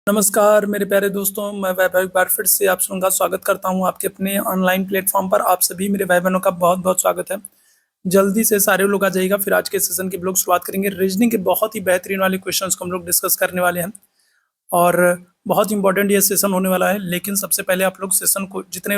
नमस्कार मेरे प्यारे दोस्तों, मैं वैभव एक बार फिर से आप सबका स्वागत करता हूं आपके अपने ऑनलाइन प्लेटफॉर्म पर। आप सभी मेरे भाई बहनों का बहुत बहुत स्वागत है। जल्दी से सारे लोग आ जाइएगा। फिर आज के सेशन की हम लोग शुरुआत करेंगे। रीजनिंग के बहुत ही बेहतरीन वाले क्वेश्चंस को हम लोग डिस्कस करने वाले हैं और बहुत इंपॉर्टेंट ये सेशन होने वाला है। लेकिन सबसे पहले आप लोग सेशन को जितने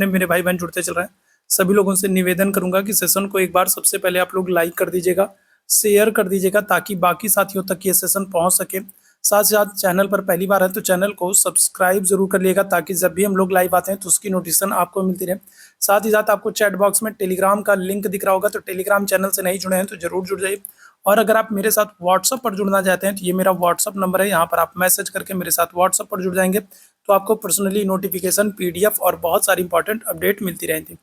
मेरे भाई बहन जुड़ते चल रहे हैं सभी लोगों से निवेदन करूंगा कि सेशन को एक बार सबसे पहले आप लोग लाइक कर दीजिएगा, शेयर कर दीजिएगा ताकि बाकी साथियों तक ये सेशन पहुंच सके। साथ साथ चैनल पर पहली बार है तो चैनल को सब्सक्राइब जरूर कर लिएगा ताकि जब भी हम लोग लाइव आते हैं तो उसकी नोटिफिकेशन आपको मिलती रहे। साथ ही साथ आपको चैट बॉक्स में टेलीग्राम का लिंक दिख रहा होगा, तो टेलीग्राम चैनल से नहीं जुड़े हैं तो जरूर जुड़ जाइए। और अगर आप मेरे साथ व्हाट्सअप पर जुड़ना चाहते हैं तो ये मेरा व्हाट्सअप नंबर है, यहाँ पर आप मैसेज करके मेरे साथ व्हाट्सअप पर जुड़ जाएंगे तो आपको पर्सनली नोटिफिकेशन, पीडीएफ और बहुत सारी इंपॉर्टेंट अपडेट मिलती रहेंगी।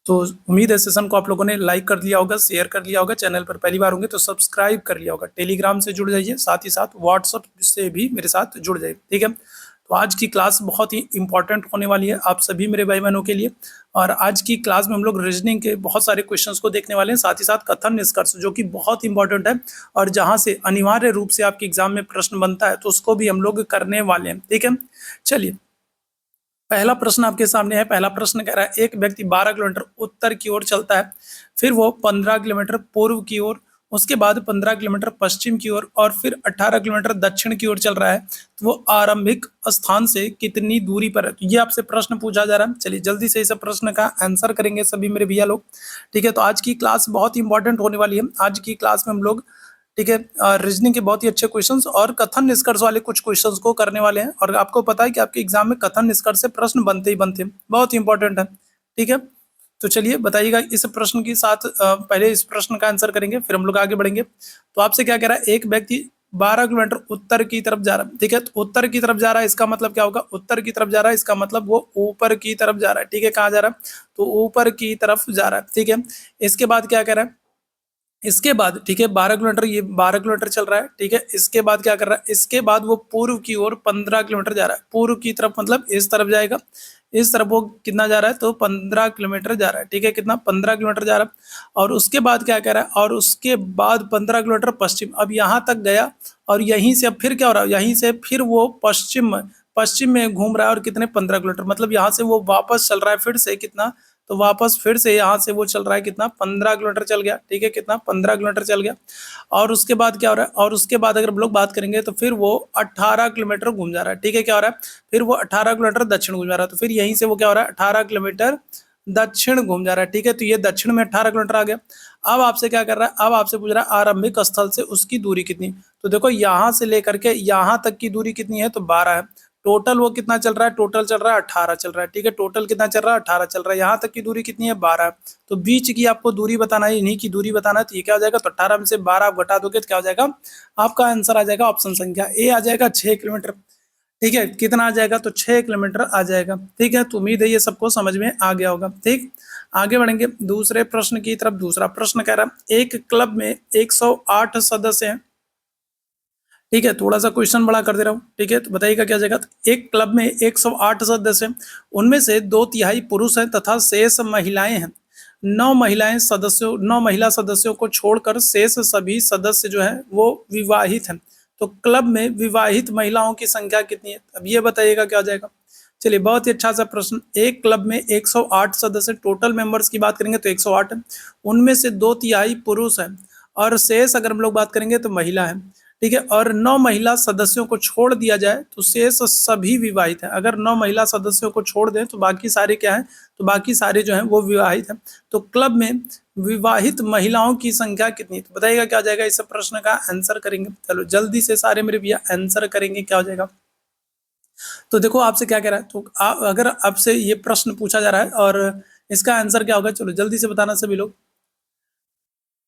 तो उम्मीद है सेशन को आप लोगों ने लाइक कर लिया होगा, शेयर कर लिया होगा, चैनल पर पहली बार होंगे तो सब्सक्राइब कर लिया होगा, टेलीग्राम से जुड़ जाइए, साथ ही साथ व्हाट्सअप से भी मेरे साथ जुड़ जाइए। ठीक है, तो आज की क्लास बहुत ही इंपॉर्टेंट होने वाली है आप सभी मेरे भाई बहनों के लिए। और आज की क्लास में हम लोग रीजनिंग के बहुत सारे क्वेश्चंस को देखने वाले हैं, साथ ही साथ कथन निष्कर्ष जो कि बहुत इंपॉर्टेंट है और जहां से अनिवार्य रूप से आपके एग्जाम में प्रश्न बनता है तो उसको भी हम लोग करने वाले हैं। ठीक है, चलिए पहला प्रश्न आपके सामने है। पहला प्रश्न कह रहा है एक व्यक्ति 12 किलोमीटर उत्तर की ओर चलता है, फिर वो 15 किलोमीटर पूर्व की ओर, उसके बाद 15 किलोमीटर पश्चिम की ओर और फिर 18 किलोमीटर दक्षिण की ओर चल रहा है, तो वो आरंभिक स्थान से कितनी दूरी पर है। तो ये आपसे प्रश्न पूछा जा रहा है। चलिए जल्दी से इस प्रश्न का आंसर करेंगे सभी मेरे भैया लोग। ठीक है, तो आज की क्लास बहुत इंपॉर्टेंट होने वाली है। आज की क्लास में हम लोग, ठीक है, रीजनिंग के बहुत ही अच्छे क्वेश्चंस और कथन निष्कर्ष वाले कुछ क्वेश्चंस को करने वाले हैं। और आपको पता है कि आपके एग्जाम में कथन निष्कर्ष से प्रश्न बनते ही बनते हैं, बहुत ही इंपॉर्टेंट है। ठीक है, तो चलिए बताइएगा इस प्रश्न के साथ पहले इस प्रश्न का आंसर करेंगे फिर हम लोग आगे बढ़ेंगे। तो आपसे क्या कह रहा है, एक व्यक्ति 12 किलोमीटर उत्तर की तरफ जा रहा है। ठीक है, तो उत्तर की तरफ जा रहा है इसका मतलब क्या होगा, उत्तर की तरफ जा रहा है इसका मतलब वो ऊपर की तरफ जा रहा है। ठीक है, कहाँ जा रहा है, तो ऊपर की तरफ जा रहा है। ठीक है, इसके बाद क्या कह रहा है, इसके बाद, ठीक है, 12 किलोमीटर, ये 12 किलोमीटर चल रहा है। ठीक है, इसके बाद क्या कर रहा है, इसके बाद वो पूर्व की ओर 15 किलोमीटर जा रहा है। पूर्व की तरफ मतलब इस तरफ जाएगा, इस तरफ वो कितना जा रहा है, तो 15 किलोमीटर जा रहा है। ठीक है, कितना, 15 किलोमीटर जा रहा है। और उसके बाद क्या कह रहा है, और उसके बाद 15 किलोमीटर पश्चिम, अब यहाँ तक गया और यहीं से अब फिर क्या हो रहा है, यहीं से फिर वो पश्चिम पश्चिम में घूम रहा है और कितने, 15 किलोमीटर, मतलब यहाँ से वो वापस चल रहा है फिर से कितना, तो वापस फिर से यहाँ से वो चल रहा है कितना, 15 किलोमीटर चल गया। ठीक है, कितना, 15 किलोमीटर चल गया। और उसके बाद क्या हो रहा है, और उसके बाद अगर हम लोग बात करेंगे तो फिर वो 18 किलोमीटर घूम जा रहा है। ठीक है, क्या हो रहा है, फिर वो 18 किलोमीटर दक्षिण घूम जा रहा है। तो फिर यहीं से वो क्या हो रहा है, 18 किलोमीटर दक्षिण घूम जा रहा है। ठीक है, तो ये दक्षिण में 18 किलोमीटर आ गया। अब आपसे क्या कर रहा है, अब आपसे पूछ रहा है आरंभिक स्थल से उसकी दूरी कितनी। तो देखो यहाँ से लेकर के यहाँ तक की दूरी कितनी है, तो 12 है। टोटल वो कितना चल रहा है, टोटल चल रहा है 18 चल रहा है। ठीक है, टोटल कितना चल रहा है, 18 चल रहा है। यहाँ तक की दूरी कितनी है, 12। तो बीच की आपको दूरी बताना है, इन्हीं की दूरी बताना है। तो ये क्या हो जाएगा, तो 18 में से 12 आप घटा दोगे तो क्या हो जाएगा, आपका आंसर आ जाएगा ऑप्शन संख्या ए आ जाएगा, 6 किलोमीटर। ठीक है, कितना आ जाएगा, तो 6 किलोमीटर आ जाएगा। ठीक है, तो उम्मीद है ये सबको समझ में आ गया होगा। ठीक, आगे बढ़ेंगे दूसरे प्रश्न की तरफ। दूसरा प्रश्न कह रहा है एक क्लब में 108 सदस्य हैं। ठीक है, थोड़ा सा क्वेश्चन बड़ा कर दे रहा हूँ। ठीक है, तो बताइएगा क्या जाएगा, एक क्लब में 108 सदस्य हैं, उनमें से 2/3 पुरुष हैं तथा शेष महिलाएं हैं। 9 महिला सदस्यों को छोड़कर शेष सभी सदस्य जो हैं वो विवाहित हैं। तो क्लब में विवाहित महिलाओं की संख्या कितनी है, अब ये बताइएगा क्या हो जाएगा। चलिए, बहुत ही अच्छा सा प्रश्न। एक क्लब में 108 सदस्य, टोटल मेंबर्स की बात करेंगे तो 108 है, उनमें से 2/3 पुरुष हैं और शेष अगर हम लोग बात करेंगे तो महिला है। ठीक है, और 9 महिला सदस्यों को छोड़ दिया जाए तो शेष सभी विवाहित हैं। अगर 9 महिला सदस्यों को छोड़ दें तो बाकी सारे क्या हैं, तो बाकी सारे जो हैं वो विवाहित हैं। तो क्लब में विवाहित महिलाओं की संख्या कितनी, तो बताइएगा क्या हो जाएगा, इस प्रश्न का आंसर करेंगे। चलो जल्दी से सारे मेरे भैया आंसर करेंगे, क्या हो जाएगा। तो देखो आपसे क्या कह रहा है, तो अगर आपसे ये प्रश्न पूछा जा रहा है और इसका आंसर क्या होगा, चलो जल्दी से बताना सभी लोग।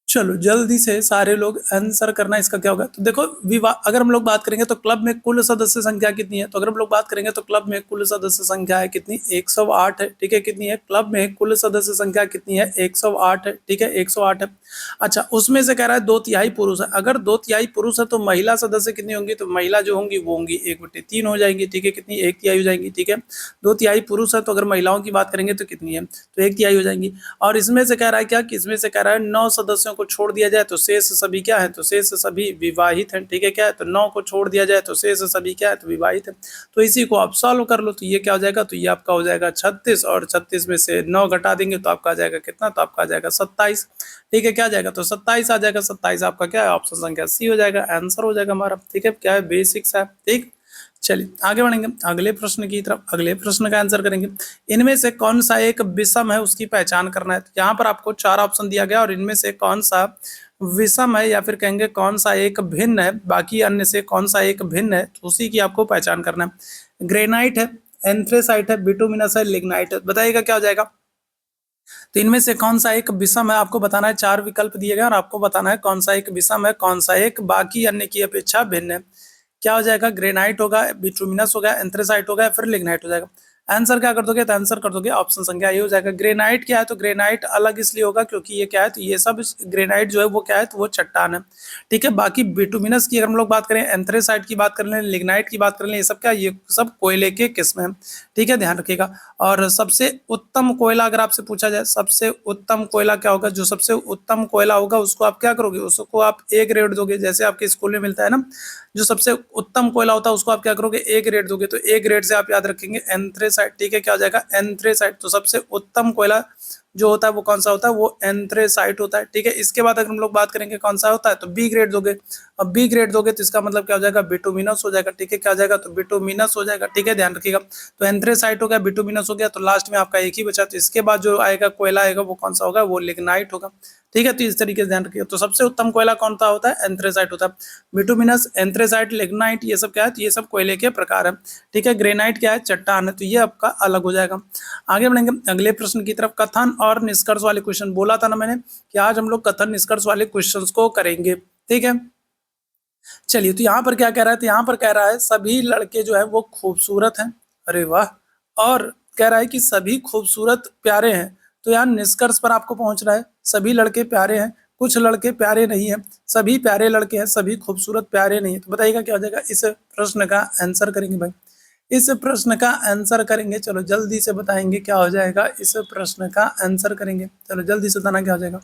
चलो जल्दी से सारे लोग आंसर करना, इसका क्या होगा। तो देखो विवाह, अगर हम लोग बात करेंगे तो क्लब में कुल सदस्य संख्या कितनी है, तो अगर हम लोग बात करेंगे तो क्लब में कुल सदस्य संख्या है कितनी, 108 है। ठीक है, कितनी है, क्लब में कुल सदस्य संख्या कितनी है, 108 है। ठीक है, 108 है। अच्छा, उसमें से कह रहा है 2/3 पुरुष है। अगर 2/3 पुरुष है तो महिला सदस्य कितनी होंगी, तो महिला जो होंगी वो होंगी 1/3 हो जाएंगी। ठीक है, कितनी, 1/3 हो जाएंगी। ठीक है, 2/3 पुरुष है तो अगर महिलाओं की बात करेंगे तो कितनी है, तो 1/3 हो जाएंगी। और इसमें से कह रहा है क्या, कि इसमें से कह रहा है 9 सदस्यों को छोड़ दिया जाए तो शेष सभी क्या है, तो शेष सभी विवाहित हैं। ठीक है, क्या है, तो 9 को छोड़ दिया जाए तो शेष सभी क्या है, तो विवाहित है। तो इसी को आप सॉल्व कर लो, तो ये क्या हो जाएगा, तो ये आपका हो जाएगा 36, और 36 में से 9 घटा देंगे तो आपका आ जाएगा कितना, तो आपका आ जाएगा 27। ठीक है, क्या आ जाएगा, तो 27 आ जाएगा। 27 आपका क्या है, ऑप्शन संख्या सी हो जाएगा, आंसर हो जाएगा हमारा। ठीक है, क्या है, बेसिक्स है। ठीक, चलिए आगे बढ़ेंगे अगले प्रश्न की तरफ। अगले प्रश्न का आंसर करेंगे, इनमें से कौन सा एक विषम है उसकी पहचान करना है। यहाँ पर आपको 4 ऑप्शन दिया गया और इनमें से कौन सा विषम है या फिर कहेंगे कौन सा एक भिन्न है, बाकी अन्य से कौन सा एक भिन्न है, तो उसी की आपको पहचान करना है। ग्रेनाइट है, एंथ्रेसाइट है, बिटुमिनस है, लिग्नाइट है। बताइएगा क्या हो जाएगा। तो इनमें से कौन सा एक विषम है, आपको बताना है। 4 विकल्प दिए गए और आपको बताना है कौन सा एक विषम है, कौन सा एक बाकी अन्य की अपेक्षा भिन्न है। क्या हो जाएगा, ग्रेनाइट होगा, बिटुमिनस होगा, एंथ्रेसाइट होगा, फिर लिग्नाइट हो जाएगा। आंसर क्या कर दोगे, तो आंसर कर दोगे ऑप्शन संख्या ए हो जाएगा। ग्रेनाइट क्या है, तो ग्रेनाइट अलग इसलिए होगा क्योंकि ये क्या है, तो ये सब ग्रेनाइट जो है वो क्या है, तो वो चट्टान है। ठीक है, बाकी बिटुमिनस की अगर हम लोग बात करें, एंथ्रेसाइट की बात कर लें, लिग्नाइट की बात कर लें, ये सब क्या, ये सब कोयले के किस्म है। ठीक है, ध्यान रखिएगा। और सबसे उत्तम कोयला अगर आपसे पूछा जाए, सबसे उत्तम कोयला क्या होगा, जो सबसे उत्तम कोयला होगा उसको आप क्या करोगे, उसको आप ए ग्रेड दोगे, जैसे आपके स्कूल में मिलता है ना, जो सबसे उत्तम कोयला होता है उसको आप क्या करोगे, ए ग्रेड दोगे। तो ए ग्रेड से आप याद रखेंगे एंथ्रेसाइट। ठीक है, क्या हो जाएगा, एंथ्रेसाइट। तो सबसे उत्तम कोयला जो होता है वो कौन सा होता है, वो एंथ्रेसाइट होता है। ठीक है, इसके बाद अगर हम लोग बात करेंगे कौन सा होता है, तो बी ग्रेड दोगे। अब बी ग्रेड दोगे तो इसका मतलब क्या हो जाएगा, बिटुमिनस हो जाएगा। ठीक है, क्या हो जाएगा, तो बिटुमिनस हो जाएगा। ठीक है, ध्यान रखिएगा। तो एंथ्रेसाइट हो गया, बिटुमिनस हो गया, तो लास्ट में आपका एक ही बचा। तो इसके बाद जो आएगा कोयला आएगा वो कौन सा होगा, वो लिग्नाइट होगा। ठीक है, तो इस तरीके से ध्यान रखिएगा। तो सबसे उत्तम कोयला कौन सा होता है, एंथ्रेसाइट होता है। बिटुमिनस, एंथ्रेसाइट, लिग्नाइट, ये सब क्या है, तो ये सब कोयले के प्रकार है। ठीक है, ग्रेनाइट क्या है, चट्टान है, तो ये आपका अलग हो जाएगा। आगे बढ़ेंगे अगले प्रश्न की तरफ। कथन और निष्कर्ष वाले क्वेश्चन, बोला था ना मैंने कि आज हम लोग कथन निष्कर्ष वाले क्वेश्चंस को करेंगे। ठीक है, चलिए, तो यहाँ पर क्या कह रहा है, तो यहाँ पर कह रहा है सभी लड़के जो है वो खूबसूरत हैं। अरे वाह। और कह रहा है कि सभी खूबसूरत प्यारे हैं। तो यहाँ निष्कर्ष पर आपको पहुंचना है, सभी लड़के प्यारे हैं, कुछ लड़के प्यारे नहीं हैं, सभी प्यारे लड़के हैं, सभी खूबसूरत प्यारे नहीं है। तो बताइएगा क्या हो जाएगा, इस प्रश्न का आंसर करेंगे भाई, इस प्रश्न का आंसर करेंगे। चलो जल्दी से बताएंगे क्या हो जाएगा, इस प्रश्न का आंसर करेंगे। चलो जल्दी से बताना क्या हो जाएगा,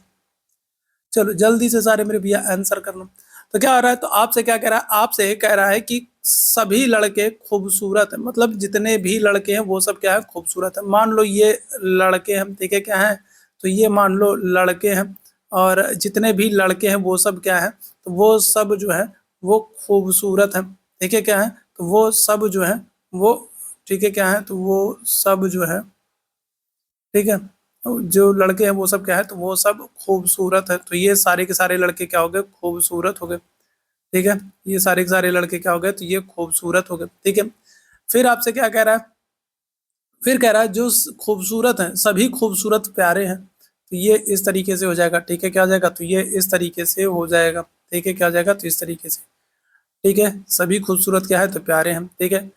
चलो जल्दी से सारे मेरे भैया आंसर कर लो। तो क्या हो रहा है, तो आपसे क्या कह रहा है, आपसे कह रहा है कि सभी लड़के खूबसूरत हैं, मतलब जितने भी लड़के हैं वो सब क्या है, खूबसूरत है। मान लो ये लड़के हैं, ठीक है, क्या है, तो ये मान लो लड़के हैं, और जितने भी लड़के हैं वो सब क्या है, तो वो सब जो है वो खूबसूरत है। ठीक है, क्या है, तो वो सब जो है वो, ठीक है, क्या है, तो वो सब जो है, ठीक है, जो लड़के हैं वो सब क्या है, तो वो सब खूबसूरत है। तो ये सारे के सारे लड़के क्या हो गए, खूबसूरत हो गए। ठीक है, ये सारे के सारे लड़के क्या हो गए, तो ये खूबसूरत हो गए। ठीक है, फिर आपसे क्या कह रहा है, फिर कह रहा है जो खूबसूरत हैं सभी खूबसूरत प्यारे हैं। तो ये इस तरीके से हो जाएगा। ठीक है, क्या हो जाएगा, तो ये इस तरीके से हो जाएगा। ठीक है, क्या हो जाएगा, तो इस तरीके से। ठीक है, सभी खूबसूरत क्या है, तो प्यारे हैं। ठीक है,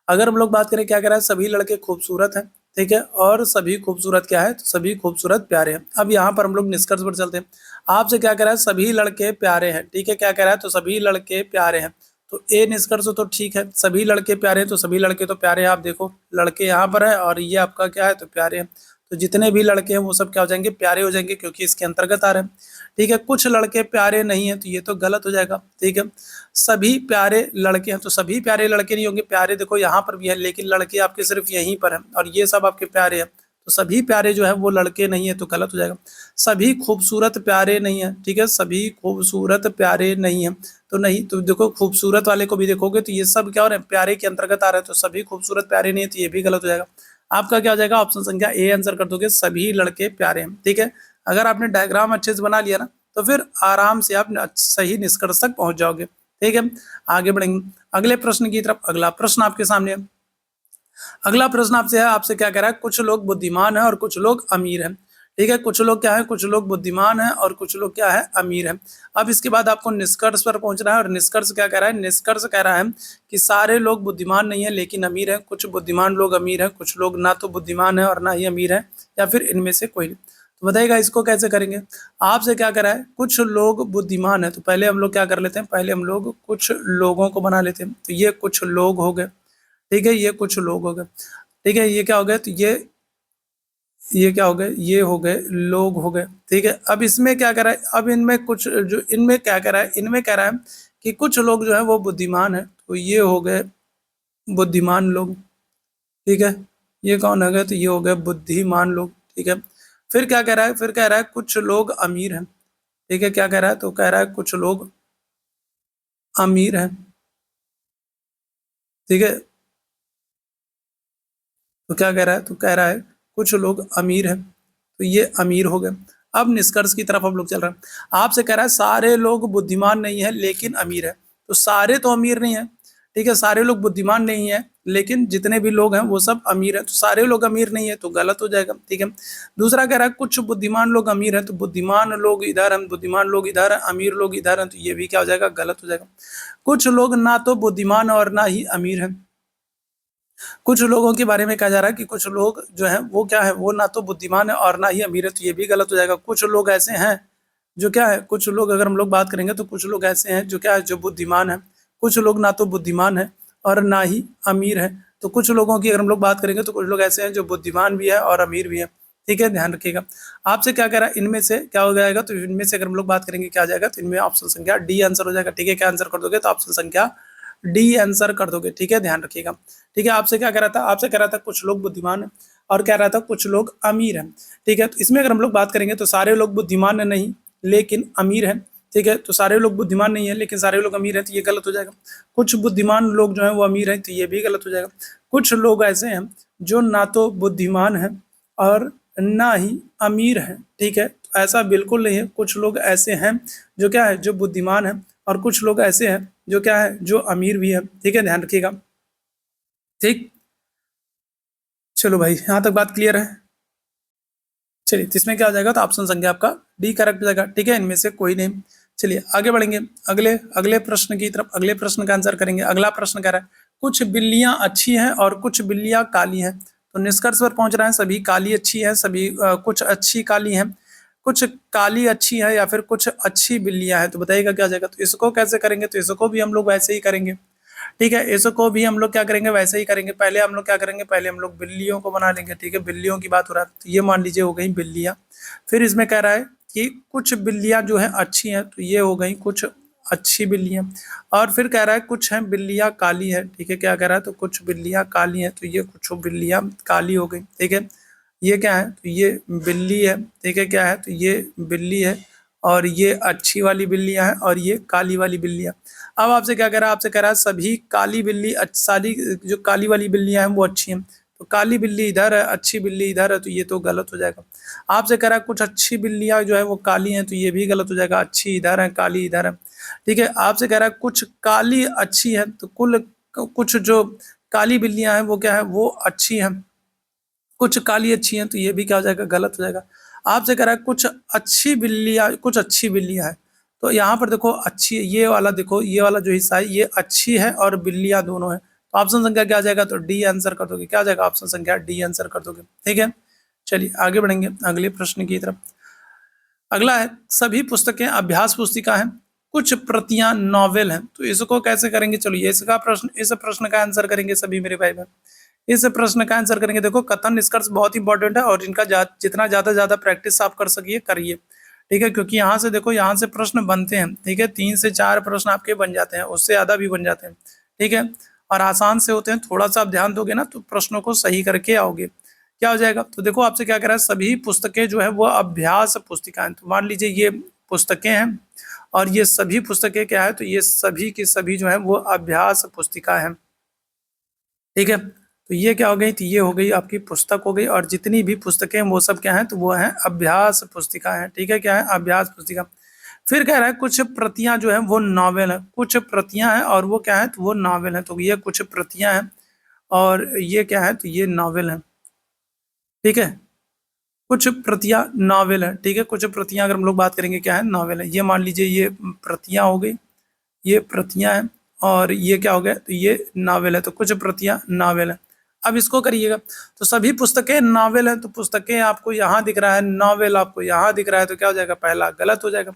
अगर हम लोग बात करें क्या कह रहा है, सभी लड़के खूबसूरत हैं। ठीक है, और सभी खूबसूरत क्या है, तो सभी खूबसूरत प्यारे हैं। अब यहाँ पर हम लोग निष्कर्ष पर चलते हैं। आपसे क्या कह रहा है, सभी लड़के प्यारे हैं। ठीक है, क्या कह रहा है, तो सभी लड़के प्यारे हैं। तो ए निष्कर्ष तो ठीक है, सभी लड़के प्यारे हैं, तो सभी लड़के तो प्यारे हैं। आप देखो लड़के यहाँ पर है और ये आपका क्या है, तो प्यारे हैं। तो जितने भी लड़के हैं वो सब क्या हो जाएंगे, प्यारे हो जाएंगे, क्योंकि इसके अंतर्गत आ रहे हैं। ठीक है, कुछ लड़के प्यारे नहीं है, तो ये तो गलत हो जाएगा। ठीक है, सभी प्यारे लड़के हैं, तो सभी प्यारे लड़के नहीं होंगे। प्यारे देखो यहाँ पर भी है, लेकिन लड़के आपके सिर्फ यहीं पर हैं, और ये सब आपके प्यारे हैं। तो सभी प्यारे जो है वो लड़के नहीं है, तो गलत हो जाएगा। सभी खूबसूरत प्यारे नहीं है। ठीक है, सभी खूबसूरत प्यारे नहीं है, तो नहीं, तो देखो खूबसूरत वाले को भी देखोगे तो ये सब क्या हो रहे हैं, प्यारे के अंतर्गत आ रहे हैं। तो सभी खूबसूरत प्यारे नहीं है, तो ये भी गलत हो जाएगा। आपका क्या हो जाएगा, ऑप्शन संख्या ए आंसर कर दोगे, सभी लड़के प्यारे हैं। ठीक है, अगर आपने डायग्राम अच्छे से बना लिया ना, तो फिर आराम से आप सही निष्कर्ष तक पहुंच जाओगे। ठीक है, आगे बढ़ेंगे अगले प्रश्न की तरफ। अगला प्रश्न आपके सामने है। अगला प्रश्न आपसे है, आपसे क्या कह रहा है, कुछ लोग बुद्धिमान हैं और कुछ लोग अमीर हैं। ठीक है, कुछ लोग क्या है, कुछ लोग बुद्धिमान हैं और कुछ लोग क्या है, अमीर हैं। अब इसके बाद आपको निष्कर्ष पर पहुंचना है, और निष्कर्ष क्या कह रहा है, निष्कर्ष कह रहा है कि सारे लोग बुद्धिमान नहीं है लेकिन अमीर हैं, कुछ बुद्धिमान लोग अमीर हैं, कुछ लोग ना तो बुद्धिमान है और ना ही अमीर है, या फिर इनमें से कोई नहीं। तो बताइएगा इसको कैसे करेंगे। आपसे क्या कह रहा है, कुछ लोग बुद्धिमान है, तो पहले हम लोग क्या कर लेते हैं, पहले हम लोग कुछ लोगों को बना लेते हैं। तो ये कुछ लोग हो गए। ठीक है, ये कुछ लोग हो गए। ठीक है, ये क्या हो गया, तो ये क्या हो गए, ये हो गए लोग हो गए। ठीक है, अब इसमें क्या करा है, अब इनमें कुछ जो इनमें क्या करा है, इनमें कह रहा है कि कुछ लोग जो है वो बुद्धिमान है, तो ये हो गए बुद्धिमान लोग। ठीक है, ये कौन हो गए, तो ये हो गए बुद्धिमान लोग। ठीक है, फिर क्या कह रहा है, फिर कह रहा है कुछ लोग अमीर हैं। ठीक है, क्या कह रहा है, तो कह रहा है कुछ लोग अमीर हैं। ठीक है, तो क्या कह रहा है, तो कह रहा है कुछ लोग अमीर हैं, तो ये अमीर हो गए। अब निष्कर्ष की तरफ हम लोग चल रहे हैं। आपसे कह रहा है सारे लोग बुद्धिमान नहीं है लेकिन अमीर है, तो सारे तो अमीर नहीं है। ठीक है, सारे लोग बुद्धिमान नहीं है लेकिन जितने भी लोग हैं वो सब अमीर है, तो सारे लोग अमीर नहीं है, तो गलत हो जाएगा। ठीक है, दूसरा कह रहा है कुछ बुद्धिमान लोग अमीर हैं, तो बुद्धिमान लोग इधर हैं, बुद्धिमान लोग इधर हैं, अमीर लोग इधर हैं, तो ये भी क्या हो जाएगा, गलत हो जाएगा। कुछ लोग ना तो बुद्धिमान और ना ही अमीर हैं। कुछ लोगों के बारे में कहा जा रहा है कि कुछ लोग जो है वो क्या है, वो ना तो बुद्धिमान है और ना ही अमीर है, तो ये भी गलत हो जाएगा। कुछ लोग ऐसे हैं जो क्या है, कुछ लोग अगर हम लोग बात करेंगे तो कुछ लोग ऐसे हैं जो क्या है, जो बुद्धिमान है। कुछ लोग ना तो बुद्धिमान है और ना ही अमीर है, तो कुछ लोगों की अगर हम लोग बात करेंगे तो कुछ लोग ऐसे हैं जो बुद्धिमान भी है और अमीर भी है। ठीक है, ध्यान रखिएगा। आपसे क्या कह रहा है, इनमें से क्या हो जाएगा, तो इनमें से अगर हम लोग बात करेंगे क्या आ जाएगा, तो इनमें ऑप्शन संख्या डी आंसर हो जाएगा। ठीक है, क्या आंसर कर दोगे, तो ऑप्शन संख्या डी आंसर कर दोगे। ठीक है, ध्यान रखिएगा। ठीक है, आपसे क्या कह रहा था, आपसे कह रहा था कुछ लोग बुद्धिमान है और कह रहा था कुछ लोग अमीर हैं। ठीक है, तो इसमें अगर हम लोग बात करेंगे तो सारे लोग बुद्धिमान नहीं लेकिन अमीर हैं। ठीक है, तो सारे लोग बुद्धिमान नहीं है लेकिन सारे लोग अमीर हैं, तो ये गलत हो जाएगा। कुछ बुद्धिमान लोग जो हैं वो अमीर हैं, तो ये भी गलत हो जाएगा। कुछ लोग ऐसे हैं जो ना तो बुद्धिमान हैं और ना ही अमीर हैं। ठीक है, तो ऐसा बिल्कुल नहीं है। कुछ लोग ऐसे हैं जो क्या है, जो बुद्धिमान है, और कुछ लोग ऐसे हैं जो क्या है, जो अमीर भी है। ठीक है, ध्यान रखिएगा। ठीक, चलो भाई, यहाँ तक बात क्लियर है। चलिए, तो इसमें क्या हो जाएगा, तो ऑप्शन संख्या आपका डी करेक्ट हो जाएगा। ठीक है, इनमें से कोई नहीं। चलिए आगे बढ़ेंगे, अगले अगले प्रश्न की तरफ। अगले प्रश्न का आंसर करेंगे। अगला प्रश्न कह रहा है कुछ बिल्लियां अच्छी हैं और कुछ बिल्लियां काली हैं, तो निष्कर्ष पर पहुंच रहे हैं सभी काली अच्छी है, सभी कुछ अच्छी काली हैं, कुछ काली अच्छी है, या फिर कुछ अच्छी बिल्लियां हैं, तो बताइएगा क्या हो जाएगा। तो इसको कैसे करेंगे, तो इसको भी हम लोग वैसे ही करेंगे। ठीक है, इसको भी हम लोग क्या करेंगे, वैसे ही करेंगे। पहले हम लोग क्या करेंगे, पहले हम लोग बिल्लियों को बना लेंगे। ठीक है, बिल्लियों की बात हो रहा है, तो ये मान लीजिए हो गई बिल्लियां। फिर इसमें कह रहा है कि कुछ बिल्लियां जो है अच्छी हैं, तो ये हो गई कुछ अच्छी बिल्लियां। और फिर कह रहा है कुछ हैं बिल्लियां काली है। ठीक है, क्या कह रहा है, तो कुछ बिल्लियां काली हैं, तो ये कुछ बिल्लियां काली हो गई। ठीक है, ये क्या है, तो ये बिल्ली है। ठीक है, क्या है, तो ये बिल्ली है, और ये अच्छी वाली बिल्लियां हैं और ये काली वाली बिल्लियां। अब आपसे क्या कह रहा है, आपसे कह रहा है सभी काली बिल्ली साली जो काली वाली बिल्लियां हैं वो अच्छी हैं, तो काली बिल्ली इधर है, अच्छी बिल्ली इधर है, तो ये तो गलत हो जाएगा। आपसे कह रहा है कुछ अच्छी बिल्लियां जो है वो काली हैं, तो ये भी गलत हो जाएगा, अच्छी इधर है काली इधर है। ठीक है, आपसे कह रहा है कुछ काली अच्छी है, तो कुछ जो काली बिल्लियां हैं वो क्या है, वो अच्छी हैं, कुछ काली अच्छी हैं, तो ये भी क्या हो जाएगा, गलत हो जाएगा। आपसे कह रहा है कुछ अच्छी बिल्लियां, कुछ अच्छी बिल्लियां हैं, तो यहाँ पर देखो अच्छी, ये वाला देखो, ये वाला जो हिस्सा है ये अच्छी है और बिल्लियां दोनों है, तो ऑप्शन संख्या क्या आ जाएगा, तो डी आंसर कर दोगे। क्या आ जाएगा, ऑप्शन संख्या डी आंसर कर दोगे। ठीक है, चलिए आगे बढ़ेंगे अगले प्रश्न की तरफ। अगला है सभी पुस्तकें अभ्यास पुस्तिका हैं, कुछ प्रतियां नॉवेल हैं, तो इसको कैसे करेंगे, चलिए इसका प्रश्न, इस प्रश्न का आंसर करेंगे सभी मेरे भाई बहन। इस प्रश्न का आंसर करेंगे। देखो, कथन निष्कर्ष बहुत इंपॉर्टेंट है और इनका जितना ज्यादा प्रैक्टिस आप कर सकिए करिए। ठीक है, क्योंकि यहाँ से देखो, यहाँ से प्रश्न बनते हैं। ठीक है, 3 से 4 प्रश्न आपके बन जाते हैं, उससे ज्यादा भी बन जाते हैं। ठीक है, और आसान से होते हैं, थोड़ा सा आप ध्यान दोगे ना तो प्रश्नों को सही करके आओगे। क्या हो जाएगा, तो देखो आपसे क्या कह रहा है, सभी पुस्तकें जो है वो अभ्यास पुस्तिकाएं, तो मान लीजिए ये पुस्तकें हैं और ये सभी पुस्तकें क्या है, तो ये सभी की सभी जो है वो अभ्यास पुस्तिका है। ठीक है, तो ये क्या हो गई, तो ये हो गई आपकी पुस्तक हो गई, और जितनी भी पुस्तकें वो सब क्या हैं, तो वो हैं अभ्यास पुस्तिका है। ठीक है, क्या है, अभ्यास पुस्तिका। फिर कह रहा है कुछ प्रतियां जो है वो नॉवेल है, कुछ प्रतियां हैं और वो क्या है, तो वो नॉवेल है, तो ये कुछ प्रतियां हैं और ये क्या है, तो ये नॉवेल है। ठीक है, कुछ प्रतियां नॉवेल है। ठीक है, कुछ प्रतियां अगर हम लोग बात करेंगे क्या है, नॉवेल है। ये मान लीजिए ये प्रतियां हो गई, ये प्रतियां हैं, और ये क्या हो गया, तो ये नॉवेल है, तो कुछ प्रतियां नॉवेल है। अब इसको करिएगा, तो सभी पुस्तकें नॉवेल हैं, तो पुस्तकें आपको यहाँ दिख रहा है, नॉवेल आपको यहाँ दिख रहा है, तो क्या हो जाएगा, पहला गलत हो जाएगा।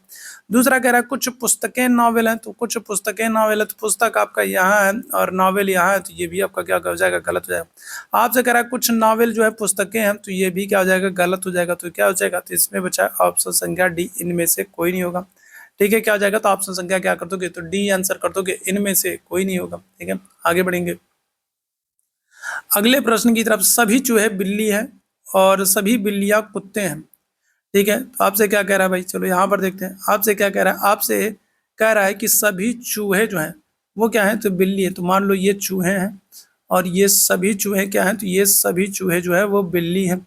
दूसरा कह रहा है कुछ पुस्तकें नॉवेल हैं, तो कुछ पुस्तकें नॉवेल है, तो पुस्तक आपका यहाँ है और नॉवेल यहाँ है, तो ये भी आपका क्या हो जाएगा, गलत हो जाएगा। आपसे कह रहा है कुछ नॉवेल जो है पुस्तकें हैं, तो ये भी क्या हो जाएगा, गलत हो जाएगा। तो क्या हो जाएगा, तो इसमें बचा ऑप्शन संख्या डी, इनमें से कोई नहीं होगा। ठीक है, क्या हो जाएगा, तो ऑप्शन संख्या क्या कर दोगे, तो डी आंसर कर दोगे, इनमें से कोई नहीं होगा। ठीक है, आगे बढ़ेंगे अगले प्रश्न की तरफ। सभी चूहे बिल्ली हैं और सभी बिल्लियां कुत्ते हैं। ठीक है, तो आपसे क्या कह रहा है भाई, चलो यहाँ पर देखते हैं आपसे क्या कह रहा है। आपसे कह रहा है कि सभी चूहे जो हैं वो क्या है, तो बिल्ली है। तो मान लो ये चूहे हैं और ये सभी चूहे क्या हैं, तो ये सभी चूहे जो है वो बिल्ली हैं।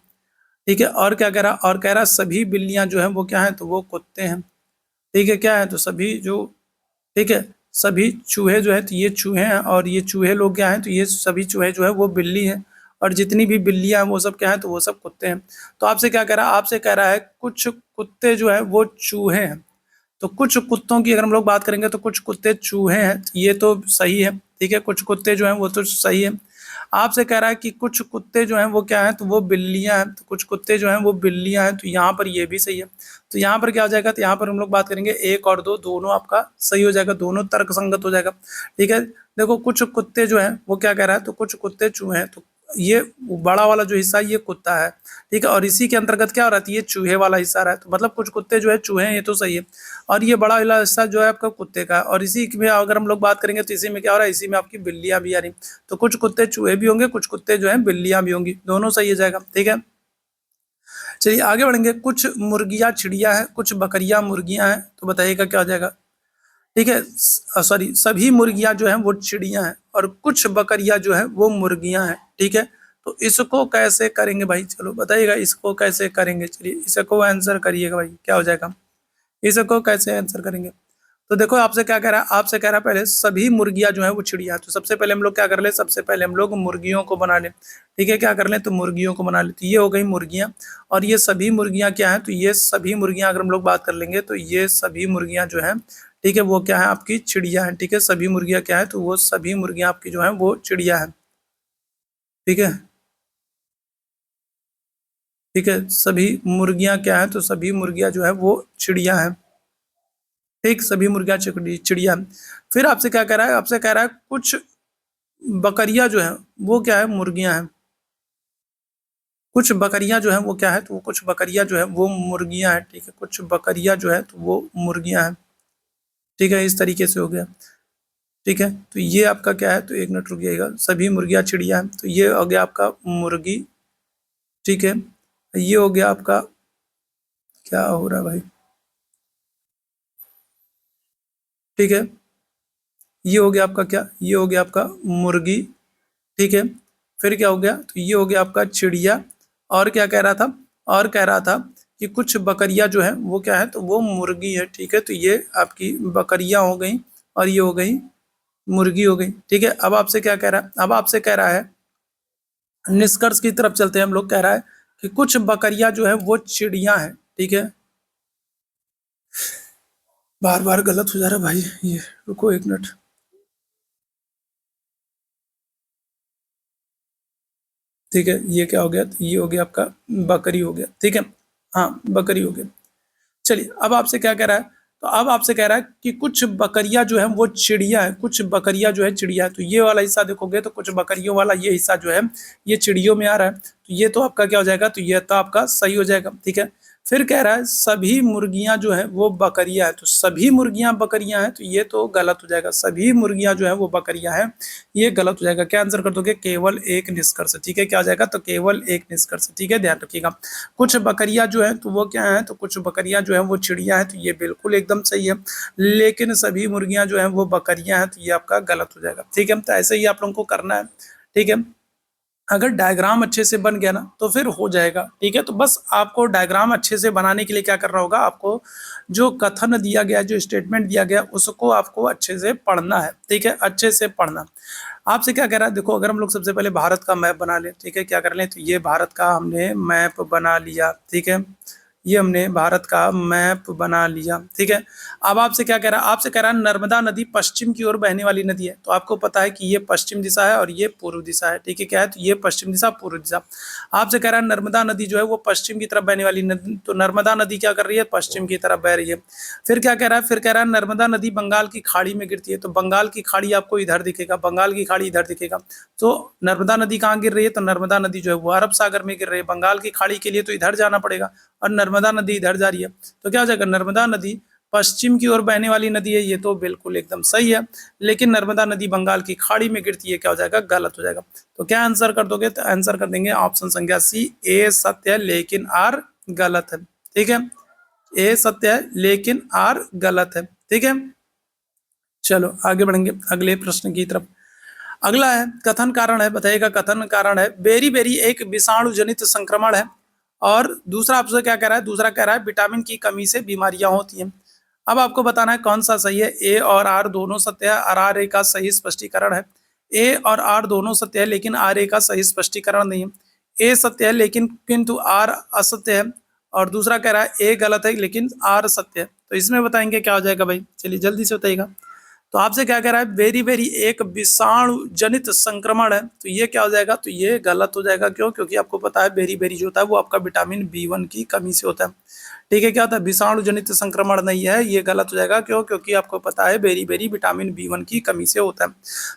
ठीक है, और क्या कह रहा, और कह रहा सभी बिल्लियां जो है वो क्या है, तो वो कुत्ते हैं। ठीक है, क्या है, तो सभी जो, ठीक है, सभी चूहे जो है तो ये चूहे हैं और ये चूहे लोग क्या हैं, तो ये सभी चूहे जो है वो बिल्ली हैं और जितनी भी बिल्लियां हैं वो सब क्या हैं, तो वो सब कुत्ते हैं। तो आपसे क्या कह रहा है, आपसे कह रहा है कुछ कुत्ते जो है वो चूहे हैं। तो कुछ कुत्तों की अगर हम लोग बात करेंगे तो कुछ कुत्ते चूहे हैं, तो ये तो सही है। ठीक है, कुछ कुत्ते जो हैं वो तो सही है। आपसे कह रहा है कि कुछ कुत्ते जो हैं वो क्या हैं, तो वो बिल्लियां हैं। तो कुछ कुत्ते जो हैं वो बिल्लियां हैं, तो यहाँ पर ये भी सही है। तो यहाँ पर क्या हो जाएगा, तो यहाँ पर हम लोग बात करेंगे एक और दो, दोनों आपका सही हो जाएगा, दोनों तर्क संगत हो जाएगा। ठीक है, देखो कुछ कुत्ते जो हैं वो क्या कह रहा है, तो कुछ कुत्ते चूहे हैं, तो ये बड़ा वाला जो हिस्सा ये कुत्ता है। ठीक है, और इसी के अंतर्गत क्या हो रहा है, ये चूहे वाला हिस्सा रहा है। तो मतलब कुछ कुत्ते जो है चूहे हैं, ये तो सही है। और ये बड़ा वाला हिस्सा जो है आपका कुत्ते का है, और इसी में अगर हम लोग बात करेंगे तो इसी में क्या हो रहा है, इसी में आपकी बिल्लियां भी आ रही। तो कुछ कुत्ते चूहे भी होंगे, कुछ कुत्ते जो है बिल्लियां भी होंगी, दोनों सही हो जाएगा। ठीक है, चलिए आगे बढ़ेंगे। कुछ मुर्गियां चिड़िया है, कुछ बकरियां मुर्गियां हैं, तो बताइएगा क्या हो जाएगा। ठीक है, सॉरी, सभी मुर्गियां जो हैं वो चिड़िया हैं और कुछ बकरियां जो है वो मुर्गियां हैं। ठीक है, तो इसको कैसे करेंगे भाई, चलो बताइएगा इसको कैसे करेंगे। चलिए इसको आंसर करिएगा भाई, क्या हो जाएगा, इसको कैसे आंसर करेंगे। तो देखो आपसे क्या कह रहा है, आपसे कह रहा है पहले सभी मुर्गियां जो है वो चिड़िया। तो सबसे पहले हम लोग क्या कर ले, सबसे पहले हम लोग मुर्गियों को बना ले। ठीक है, क्या कर ले, तो मुर्गियों को बना ले। तो ये हो गई मुर्गियां और ये सभी मुर्गियां क्या है, तो ये सभी मुर्गियां अगर हम लोग बात कर लेंगे तो ये सभी मुर्गियां जो है, ठीक है, वो क्या है, आपकी चिड़िया है। ठीक है, सभी मुर्गियां क्या है, तो वो सभी मुर्गियां आपकी जो है वो चिड़िया है। ठीक है, ठीक है, सभी मुर्गियां क्या है, तो सभी मुर्गियां जो है वो चिड़िया है। ठीक, सभी मुर्गियां चिड़िया। फिर आपसे क्या कह रहा है, आपसे कह रहा है कुछ बकरियां जो है वो क्या है, मुर्गियां हैं। कुछ बकरियां जो है वो क्या है, तो वो कुछ बकरियां जो है वो मुर्गियां हैं। ठीक है, कुछ बकरियां जो है तो वो मुर्गियां हैं। ठीक है, इस तरीके से हो गया। ठीक है, तो ये आपका क्या है, तो एक मिनट रुक जाइएगा, सभी मुर्गियां चिड़िया हैं, तो ये हो गया आपका मुर्गी। ठीक है, ये हो गया आपका, क्या हो रहा है भाई, ठीक है, ये हो गया आपका क्या, ये हो गया आपका मुर्गी। ठीक है, फिर क्या हो गया, तो ये हो गया आपका चिड़िया। और क्या कह रहा था, और कह रहा था कि कुछ बकरियां जो है वो क्या है, तो वो मुर्गी है। ठीक है, तो ये आपकी बकरियां हो गई और ये हो गई मुर्गी हो गई। ठीक है, अब आपसे क्या कह रहा है, अब आपसे कह रहा है निष्कर्ष की तरफ चलते हैं हम लोग। कह रहा है कि कुछ बकरियां जो है वो चिड़िया हैं। ठीक है, बार बार गलत हो जा रहा है भाई, ये रुको एक मिनट। ठीक है, ये क्या हो गया, तो ये हो गया आपका बकरी हो गया। ठीक है, हाँ बकरी हो गया। चलिए अब आपसे क्या कह रहा है, तो अब आपसे कह रहा है कि कुछ बकरियां जो है वो चिड़िया है, कुछ बकरियां जो है चिड़िया है। तो ये वाला हिस्सा देखोगे तो कुछ बकरियों वाला ये हिस्सा जो है ये चिड़ियों में आ रहा है, तो ये तो आपका क्या हो जाएगा, तो ये तो आपका सही हो जाएगा। ठीक है, फिर कह रहा है सभी मुर्गियां जो है वो बकरियां है, तो सभी मुर्गियां बकरियां हैं, तो ये तो गलत हो जाएगा। सभी मुर्गियां जो है वो बकरियां हैं, ये गलत हो जाएगा। क्या आंसर कर दोगे, केवल एक निष्कर्ष। ठीक है, क्या हो जाएगा, तो केवल एक निष्कर्ष। ठीक है, ध्यान रखिएगा। कुछ बकरियां जो है तो वो क्या है, तो कुछ बकरियां जो है वो चिड़िया है, तो ये बिल्कुल एकदम सही है। लेकिन सभी मुर्गियां जो है वो बकरियां हैं, तो ये आपका गलत हो जाएगा। ठीक है, तो ऐसे ही आप लोगों को करना है। ठीक है, अगर डायग्राम अच्छे से बन गया ना तो फिर हो जाएगा। ठीक है, तो बस आपको डायग्राम अच्छे से बनाने के लिए क्या करना होगा, आपको जो कथन दिया गया, जो स्टेटमेंट दिया गया, उसको आपको अच्छे से पढ़ना है। ठीक है, अच्छे से पढ़ना। आपसे क्या कह रहा है, देखो अगर हम लोग सबसे पहले भारत का मैप बना लें। ठीक है, क्या कर लें, तो ये भारत का हमने मैप बना लिया। ठीक है, ये हमने भारत का मैप बना लिया। ठीक है, अब आपसे क्या कह रहा है, आपसे कह रहा है नर्मदा नदी पश्चिम की ओर बहने वाली नदी है। तो आपको पता है कि ये पश्चिम दिशा है और ये पूर्व दिशा है। ठीक है, क्या है, तो ये पश्चिम दिशा, पूर्व दिशा। आपसे कह रहा है नर्मदा नदी जो है वो पश्चिम की तरफ बहने वाली नदी, तो नर्मदा नदी क्या कर रही है, पश्चिम की तरफ बह रही है। फिर क्या कह रहा है, फिर कह रहा है नर्मदा नदी बंगाल की खाड़ी में गिरती है। तो बंगाल की खाड़ी आपको इधर दिखेगा, बंगाल की खाड़ी इधर दिखेगा। तो नर्मदा नदी कहाँ गिर रही है, तो नर्मदा नदी जो है वो अरब सागर में गिर रही है। बंगाल की खाड़ी के लिए तो इधर जाना पड़ेगा और नर्मदा नदी इधर जा रही है। तो क्या हो जाएगा, नर्मदा नदी पश्चिम की ओर बहने वाली नदी है, ये तो बिल्कुल एकदम सही है। लेकिन नर्मदा नदी बंगाल की खाड़ी में गिरती है, क्या हो जाएगा, गलत हो जाएगा। तो क्या आंसर कर दोगे, तो आंसर कर देंगे ऑप्शन संख्या सी, ए सत्य है लेकिन आर गलत है। ठीक है, ए सत्य है लेकिन आर गलत है। ठीक है, चलो आगे बढ़ेंगे अगले प्रश्न की तरफ। अगला है कथन कारण है, बताइएगा कथन कारण है। बेरी बेरी एक विषाणु जनित संक्रमण है। और दूसरा आपसे क्या कह रहा है, दूसरा कह रहा है विटामिन की कमी से बीमारियां होती हैं। अब आपको बताना है कौन सा सही है। ए और आर दोनों सत्य है और आर ए का सही स्पष्टीकरण है। ए और आर दोनों सत्य है लेकिन आर ए का सही स्पष्टीकरण नहीं है। ए सत्य है लेकिन किंतु आर असत्य है। और दूसरा कह रहा है ए गलत है लेकिन आर सत्य है। तो इसमें बताएंगे क्या हो जाएगा भाई, चलिए जल्दी से बताइएगा। तो आपसे क्या कह रहा है, वेरी वेरी एक विषाणु जनित संक्रमण है। तो ये क्या हो जाएगा, तो ये गलत हो जाएगा। क्यों, क्योंकि आपको पता है बेरी बेरी जो होता है वो आपका विटामिन B1 की कमी से होता है। ठीक है, क्या होता है, विषाणु जनित संक्रमण नहीं है, ये गलत हो जाएगा। क्यों, क्योंकि आपको पता है बेरी बेरी विटामिन B1 की कमी से होता है।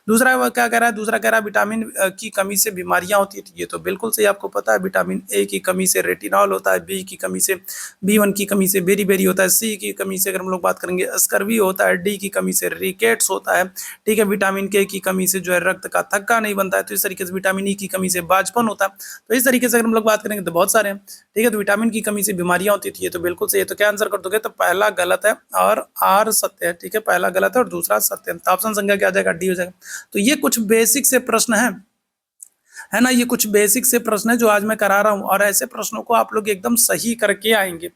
दूसरा वह क्या कह रहा है, दूसरा कह रहा है विटामिन की कमी से बीमारियां होती है। तो ये तो बिल्कुल सही, आपको पता है विटामिन ए की कमी से रेटिनॉल होता है, बी की कमी से B1 की कमी से बेरी बेरी होता है, सी की कमी से अगर हम लोग बात करेंगे स्कर्वी होता है, डी की कमी से रिकेट्स होता है। ठीक है, विटामिन के की कमी से जो है रक्त का थक्का नहीं बनता है। तो इस तरीके से विटामिन ई की कमी से बाजपन होता है। तो इस तरीके से अगर हम लोग बात करेंगे तो बहुत सारे हैं। ठीक है, तो विटामिन की कमी से बीमारियां होती थी, ये तो बिल्कुल सही है। तो क्या आंसर कर दोगे, तो पहला गलत है और आर सत्य है। ठीक है, पहला गलत है और दूसरा सत्य है। तो ऑप्शन संख्या क्या आ जाएगा, डी हो जाएगा। तो ये कुछ बेसिक से प्रश्न है ना, ये कुछ बेसिक से प्रश्न है जो आज मैं करा रहा हूं और ऐसे प्रश्नों को आप लोग एकदम सही करके आएंगे।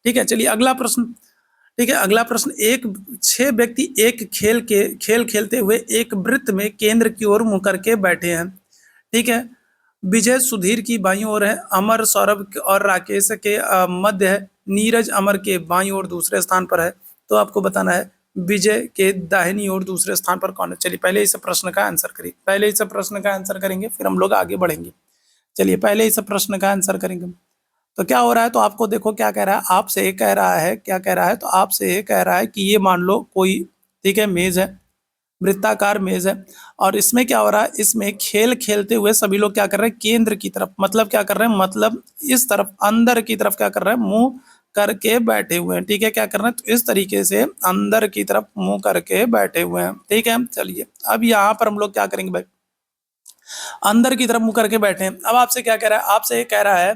ठीक है, चलिए अगला प्रश्न। ठीक है, अगला प्रश्न, एक 6 व्यक्ति एक खेल खेलते हुए एक वृत्त में केंद्र की ओर मुंह करके बैठे हैं। ठीक है, विजय सुधीर की बाईं ओर है, अमर सौरभ और राकेश के मध्य है, नीरज अमर के बाईं ओर दूसरे स्थान पर है। तो आपको बताना है विजय के दाहिनी ओर दूसरे स्थान पर कौन है। चलिए पहले इस प्रश्न का आंसर करिए, पहले इस प्रश्न का आंसर करेंगे फिर हम लोग आगे बढ़ेंगे। चलिए पहले इस प्रश्न का आंसर करेंगे। तो क्या हो रहा है, तो आपको देखो क्या कह रहा है, आपसे ये कह रहा है, क्या कह रहा है, तो आपसे ये कह रहा है कि ये मान लो कोई, ठीक है, मेज है, वृत्ताकार मेज है। और इसमें क्या हो रहा है, इसमें खेल खेलते हुए सभी लोग क्या कर रहे हैं, केंद्र की तरफ, मतलब क्या कर रहे हैं, मतलब इस तरफ अंदर की तरफ क्या कर रहे हैं, मुंह करके बैठे हुए हैं। ठीक है, क्या कर रहे हैं, तो इस तरीके से अंदर की तरफ मुंह करके बैठे हुए हैं। ठीक है, चलिए अब यहाँ पर हम लोग क्या करेंगे भाई, अंदर की तरफ मुंह करके बैठे हैं। अब आपसे क्या कह रहा है, आपसे ये कह रहा है,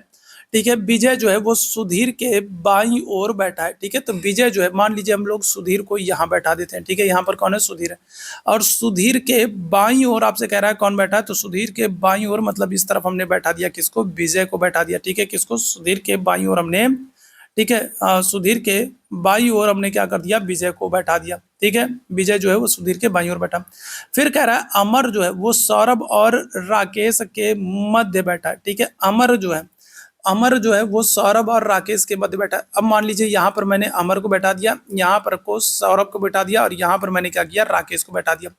ठीक है, विजय जो है वो सुधीर के बाईं ओर बैठा है। ठीक है, तो विजय जो है, मान लीजिए हम लोग सुधीर को यहाँ बैठा देते हैं। ठीक है, यहाँ पर कौन है, सुधीर है। और सुधीर के बाईं ओर आपसे कह रहा है कौन बैठा है, तो सुधीर के बाईं ओर मतलब इस तरफ हमने बैठा दिया किसको, विजय को बैठा दिया। ठीक है, किसको, सुधीर के बाईं ओर हमने, ठीक है, सुधीर के बाईं ओर हमने क्या कर दिया, विजय को बैठा दिया। ठीक है, विजय जो है वो सुधीर के बाईं ओर बैठा। फिर कह रहा है अमर जो है वो सौरभ और राकेश के मध्य बैठा है। ठीक है, अमर जो है वो सौरभ और राकेश के मध्य बैठा है। अब मान लीजिए यहाँ पर मैंने अमर को बैठा दिया, यहाँ पर को सौरभ को बैठा दिया और यहाँ पर मैंने क्या किया, राकेश को बैठा दिया।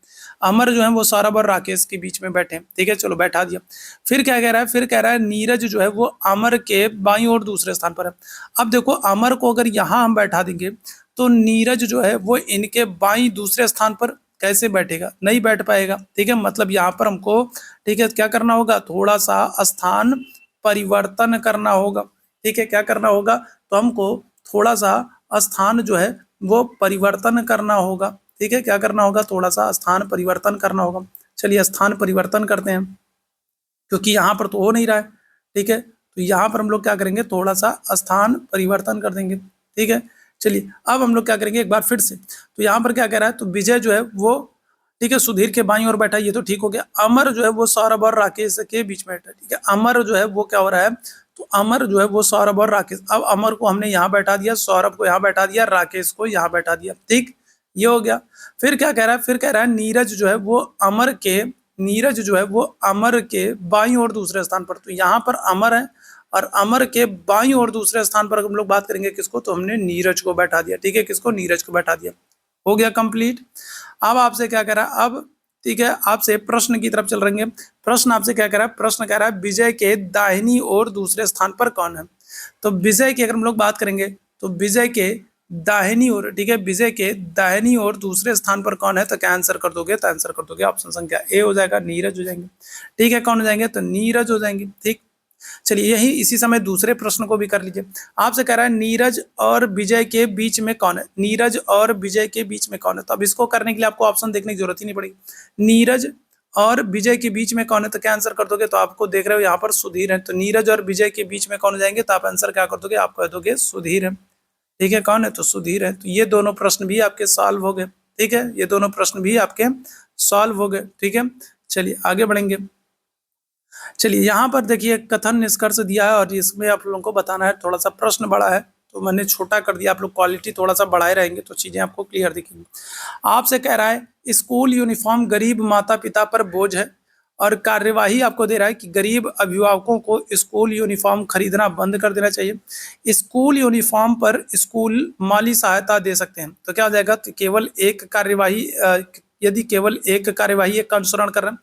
अमर जो है वो सौरभ और राकेश के बीच में बैठे हैं। ठीक है, चलो बैठा दिया। फिर क्या कह रहा है, फिर कह रहा है नीरज जो है वो अमर के बाईं ओर दूसरे स्थान पर है। अब देखो अमर को अगर यहाँ हम बैठा देंगे तो नीरज जो है वो इनके बाईं दूसरे स्थान पर कैसे बैठेगा, नहीं बैठ पाएगा। ठीक है, मतलब यहाँ पर हमको, ठीक है, क्या करना होगा, थोड़ा सा स्थान परिवर्तन करना होगा। ठीक है, क्या करना होगा, तो हमको थोड़ा सा स्थान जो है वो परिवर्तन करना होगा। ठीक है, क्या करना होगा, थोड़ा सा स्थान परिवर्तन करना होगा। चलिए स्थान परिवर्तन करते हैं, क्योंकि यहाँ पर तो हो नहीं रहा है। ठीक है, तो यहाँ पर हम लोग क्या करेंगे, थोड़ा सा स्थान परिवर्तन कर देंगे। ठीक है, चलिए अब हम लोग क्या करेंगे एक बार फिर से। तो यहाँ पर क्या कह रहा है, तो विजय जो है वो, ठीक है, सुधीर के बाईं ओर बैठा, ये तो ठीक हो गया। अमर जो है वो सौरभ और राकेश के बीच में बैठा है। ठीक है, अमर जो है वो क्या हो रहा है, तो अमर जो है वो सौरभ और राकेश, अब अमर को हमने यहाँ बैठा दिया, सौरभ को यहाँ बैठा दिया, राकेश को यहाँ बैठा दिया। ठीक, ये हो गया। फिर क्या कह रहा है, फिर कह रहा है नीरज जो है वो नीरज जो है वो अमर के बाईं ओर दूसरे स्थान पर। तो यहाँ पर अमर है और अमर के बाईं ओर दूसरे स्थान पर हम लोग बात करेंगे किसको, तो हमने नीरज को बैठा दिया। ठीक है, किसको, नीरज को बैठा दिया। हो गया कंप्लीट। अब आपसे क्या कह रहा है, अब ठीक है, आपसे प्रश्न की तरफ चल रहे हैं। प्रश्न आपसे क्या कह रहा है, प्रश्न कह रहा है विजय के दाहिनी ओर दूसरे स्थान पर कौन है। तो विजय की अगर हम लोग बात करेंगे तो विजय के दाहिनी ओर, ठीक है, विजय के दाहिनी ओर दूसरे स्थान पर कौन है, तो क्या आंसर कर दोगे, तो आंसर कर दोगे ऑप्शन संख्या ए हो जाएगा, नीरज हो जाएंगे। ठीक है, कौन हो जाएंगे, तो नीरज हो जाएंगे। ठीक, चलिए यही इसी समय दूसरे प्रश्न को भी कर लीजिए। आपसे कह रहा है नीरज और विजय के बीच में कौन है, नीरज और विजय के बीच में कौन है। तो अब इसको करने के लिए आपको ऑप्शन देखने की जरूरत ही नहीं पड़ेगी। नीरज और विजय के बीच में कौन है, तो क्या आंसर कर दोगे, तो आपको देख रहे हो यहाँ पर सुधीर है, तो नीरज और विजय के बीच में कौन हो जाएंगे, तो आप आंसर क्या कर दोगे, आप कह दोगे सुधीर है। ठीक है, कौन है, तो सुधीर है। तो ये दोनों प्रश्न भी आपके सॉल्व हो गए। ठीक है, ये दोनों प्रश्न भी आपके सॉल्व हो गए। ठीक है, चलिए आगे बढ़ेंगे। चलिए यहाँ पर देखिए कथन निष्कर्ष दिया है और इसमें आप लोगों को बताना है, थोड़ा सा प्रश्न बड़ा है तो मैंने छोटा कर दिया, आप लोग क्वालिटी थोड़ा सा बढ़ाए रहेंगे तो चीजें आपको क्लियर दिखेंगी। आपसे कह रहा है स्कूल यूनिफॉर्म गरीब माता पिता पर बोझ है, और कार्यवाही आपको दे रहा है कि गरीब अभिभावकों को स्कूल यूनिफॉर्म खरीदना बंद कर देना चाहिए। स्कूल यूनिफॉर्म पर स्कूल माली सहायता दे सकते हैं। तो क्या हो जाएगा, तो केवल एक कार्यवाही, यदि केवल एक कार्यवाही एक का अनुसरण कर रहे हैं,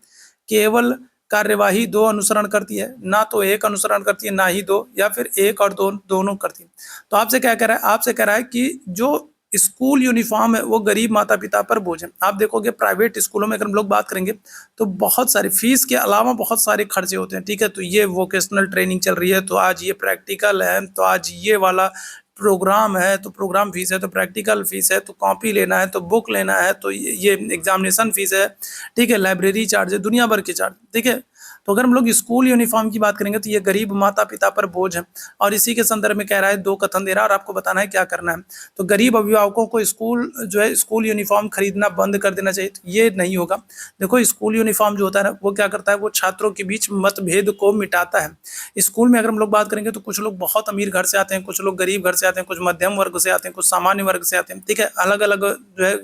केवल कार्यवाही दो अनुसरण करती है, ना तो एक अनुसरण करती है ना ही दो, या फिर एक और दो दोनों करती है। तो आपसे क्या कह रहा है, आपसे कह रहा है कि जो स्कूल यूनिफॉर्म है वो गरीब माता पिता पर बोझ है। आप देखोगे प्राइवेट स्कूलों में अगर हम लोग बात करेंगे तो बहुत सारे फीस के अलावा बहुत सारे खर्चे होते हैं। ठीक है, तो ये वोकेशनल ट्रेनिंग चल रही है तो आज ये प्रैक्टिकल है, तो आज ये वाला प्रोग्राम है तो प्रोग्राम फीस है, तो प्रैक्टिकल फीस है, तो कॉपी लेना है, तो बुक लेना है, तो ये एग्जामिनेशन फीस है। ठीक है, लाइब्रेरी चार्ज है, दुनिया भर के चार्ज। ठीक है, तो अगर हम लोग स्कूल यूनिफॉर्म की बात करेंगे तो ये गरीब माता पिता पर बोझ है, और इसी के संदर्भ में कह रहा है, दो कथन दे रहा है और आपको बताना है क्या करना है। तो गरीब अभिभावकों को स्कूल जो है स्कूल यूनिफॉर्म खरीदना बंद कर देना चाहिए। तो ये नहीं होगा। देखो स्कूल यूनिफॉर्म जो होता है ना वो क्या करता है, वो छात्रों के बीच मतभेद को मिटाता है। स्कूल में अगर हम लोग बात करेंगे तो कुछ लोग बहुत अमीर घर से आते हैं, कुछ लोग गरीब घर से आते हैं, कुछ मध्यम वर्ग से आते हैं, कुछ सामान्य वर्ग से आते हैं। ठीक है, अलग अलग जो है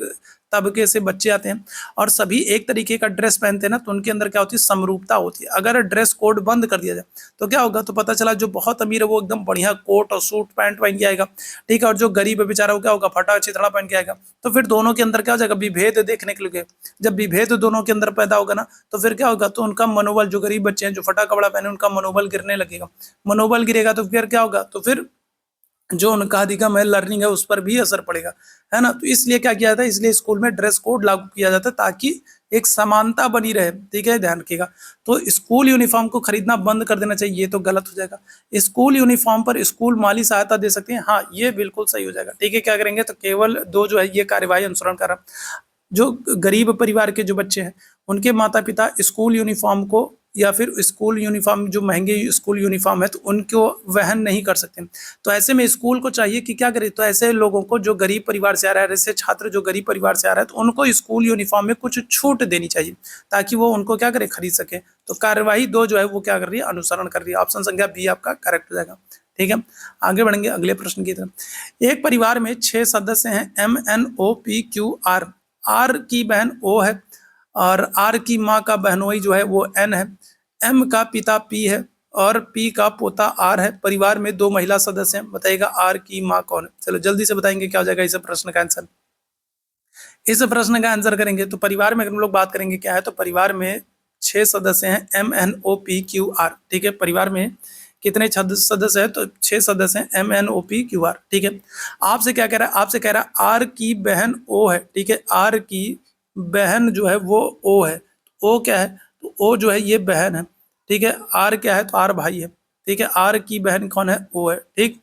तबके से बच्चे आते हैं और सभी एक तरीके का ड्रेस पहनते हैं ना, तो उनके अंदर क्या होती है, समरूपता होती है। अगर ड्रेस कोड बंद कर दिया जाए तो क्या होगा, तो पता चला जो बहुत अमीर है वो एकदम बढ़िया कोट और सूट पैंट पहन के आएगा। ठीक है, और जो गरीब है बेचारा वो क्या होगा, फटा चिथड़ा पहन के आएगा। तो फिर दोनों के अंदर क्या हो जाएगा, विभेद देखने के लिए। जब विभेद दोनों के अंदर पैदा होगा ना तो फिर क्या होगा, तो उनका मनोबल, जो गरीब बच्चे हैं जो फटा कपड़ा पहने उनका मनोबल गिरने लगेगा। मनोबल गिरेगा तो फिर क्या होगा, तो फिर जो उनका अधिगम है, लर्निंग है, उस पर भी असर पड़ेगा, है ना। तो इसलिए क्या किया जाता है, इसलिए स्कूल में ड्रेस कोड लागू किया जाता है ताकि एक समानता बनी रहे। ठीक है, ध्यान रखिएगा। तो स्कूल यूनिफॉर्म को खरीदना बंद कर देना चाहिए, ये तो गलत हो जाएगा। स्कूल यूनिफॉर्म पर स्कूल माली सहायता दे सकते हैं, हाँ ये बिल्कुल सही हो जाएगा। ठीक है, क्या करेंगे, तो केवल दो जो है ये कार्यवाही अनुसरण कर रहा है। जो गरीब परिवार के जो बच्चे हैं उनके माता पिता स्कूल यूनिफॉर्म को, या फिर स्कूल यूनिफॉर्म जो महंगे स्कूल यूनिफॉर्म है तो उनको वहन नहीं कर सकते। तो ऐसे में स्कूल को चाहिए कि क्या करे, तो ऐसे लोगों को जो गरीब परिवार से आ रहा है, ऐसे छात्र जो गरीब परिवार से आ रहा है तो उनको स्कूल यूनिफॉर्म में कुछ छूट देनी चाहिए ताकि वो उनको क्या करे, खरीद सके। तो कार्यवाही दो जो है वो क्या कर रही है, अनुसरण कर रही है। ऑप्शन संख्या बी आपका करेक्ट हो जाएगा। ठीक है, आगे बढ़ेंगे अगले प्रश्न की तरफ। एक परिवार में 6 सदस्य हैं, MNOPQR। आर की बहन ओ है और आर की माँ का बहनोई जो है वो एन है। एम का पिता पी है और पी का पोता आर है। परिवार में 2 महिला सदस्य हैं, बताइएगा आर की माँ कौन है। चलो जल्दी से बताएंगे क्या हो जाएगा इस प्रश्न का आंसर। इस प्रश्न का आंसर करेंगे तो परिवार में हम लोग बात करेंगे क्या है, तो परिवार में 6 सदस्य हैं, MNOPQR। ठीक है, परिवार में कितने सदस्य हैं, तो 6 सदस्य हैं, MNOPQR। ठीक है, आपसे क्या कह रहा है, आपसे कह रहा है आर की बहन ओ है। ठीक है, आर की बहन जो है वो ओ है। ओ क्या है, तो ओ जो है ये बहन है। ठीक है, आर क्या है, तो आर भाई है। ठीक है, आर की बहन कौन है, ओ है। ठीक,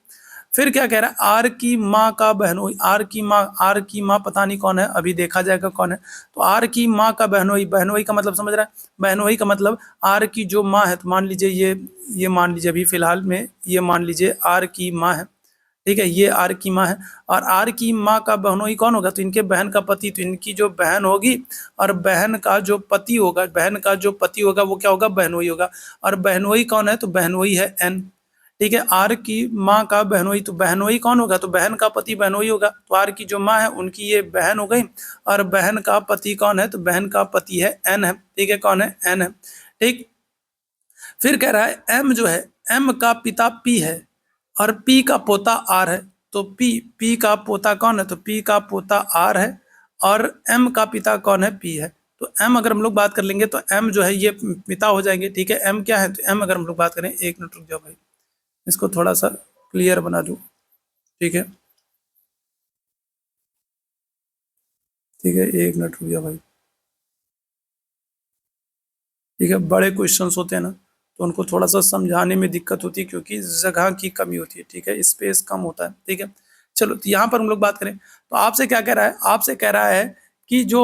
फिर क्या कह रहा है, आर की माँ का बहनोई। आर की माँ पता नहीं कौन है, अभी देखा जाएगा कौन है। तो आर की माँ का बहनोई, बहनोई का मतलब समझ रहा है, बहनोई का मतलब आर की जो माँ है, तो मान लीजिए ये मान लीजिए अभी फिलहाल में ये मान लीजिए आर की माँ है। ठीक है, ये आर की माँ है और आर की माँ का बहनोई कौन होगा, तो इनके बहन का पति। तो इनकी जो बहन होगी और बहन का जो पति होगा, बहन का जो पति होगा वो क्या होगा, बहनोई होगा। और बहनोई कौन है, तो बहनोई है एन। ठीक है, आर की माँ का बहनोई, तो बहनोई कौन होगा, तो बहन का पति बहनोई होगा। तो आर की जो माँ है उनकी ये बहन हो गई और बहन का पति कौन है, तो बहन का पति है एन है। ठीक है, कौन है, एन है। ठीक, फिर कह रहा है एम जो है, एम का पिता पी है और पी का पोता आर है, तो पी का पोता कौन है, तो पी का पोता आर है और एम का पिता कौन है, पी है। तो एम अगर हम लोग बात कर लेंगे तो एम जो है ये पिता हो जाएंगे, ठीक है। एम क्या है, तो एम अगर हम लोग बात करें, एक मिनट रुक जाओ भाई, इसको थोड़ा सा क्लियर बना दूं, ठीक है, ठीक है, एक मिनट रुक जाओ भाई, ठीक है। बड़े क्वेश्चंस होते हैं ना, तो उनको थोड़ा सा समझाने में दिक्कत होती है क्योंकि जगह की कमी होती है, ठीक है, स्पेस कम होता है, ठीक है। चलो, तो यहाँ पर हम लोग बात करें तो आपसे क्या कह रहा है, आपसे कह रहा है कि जो,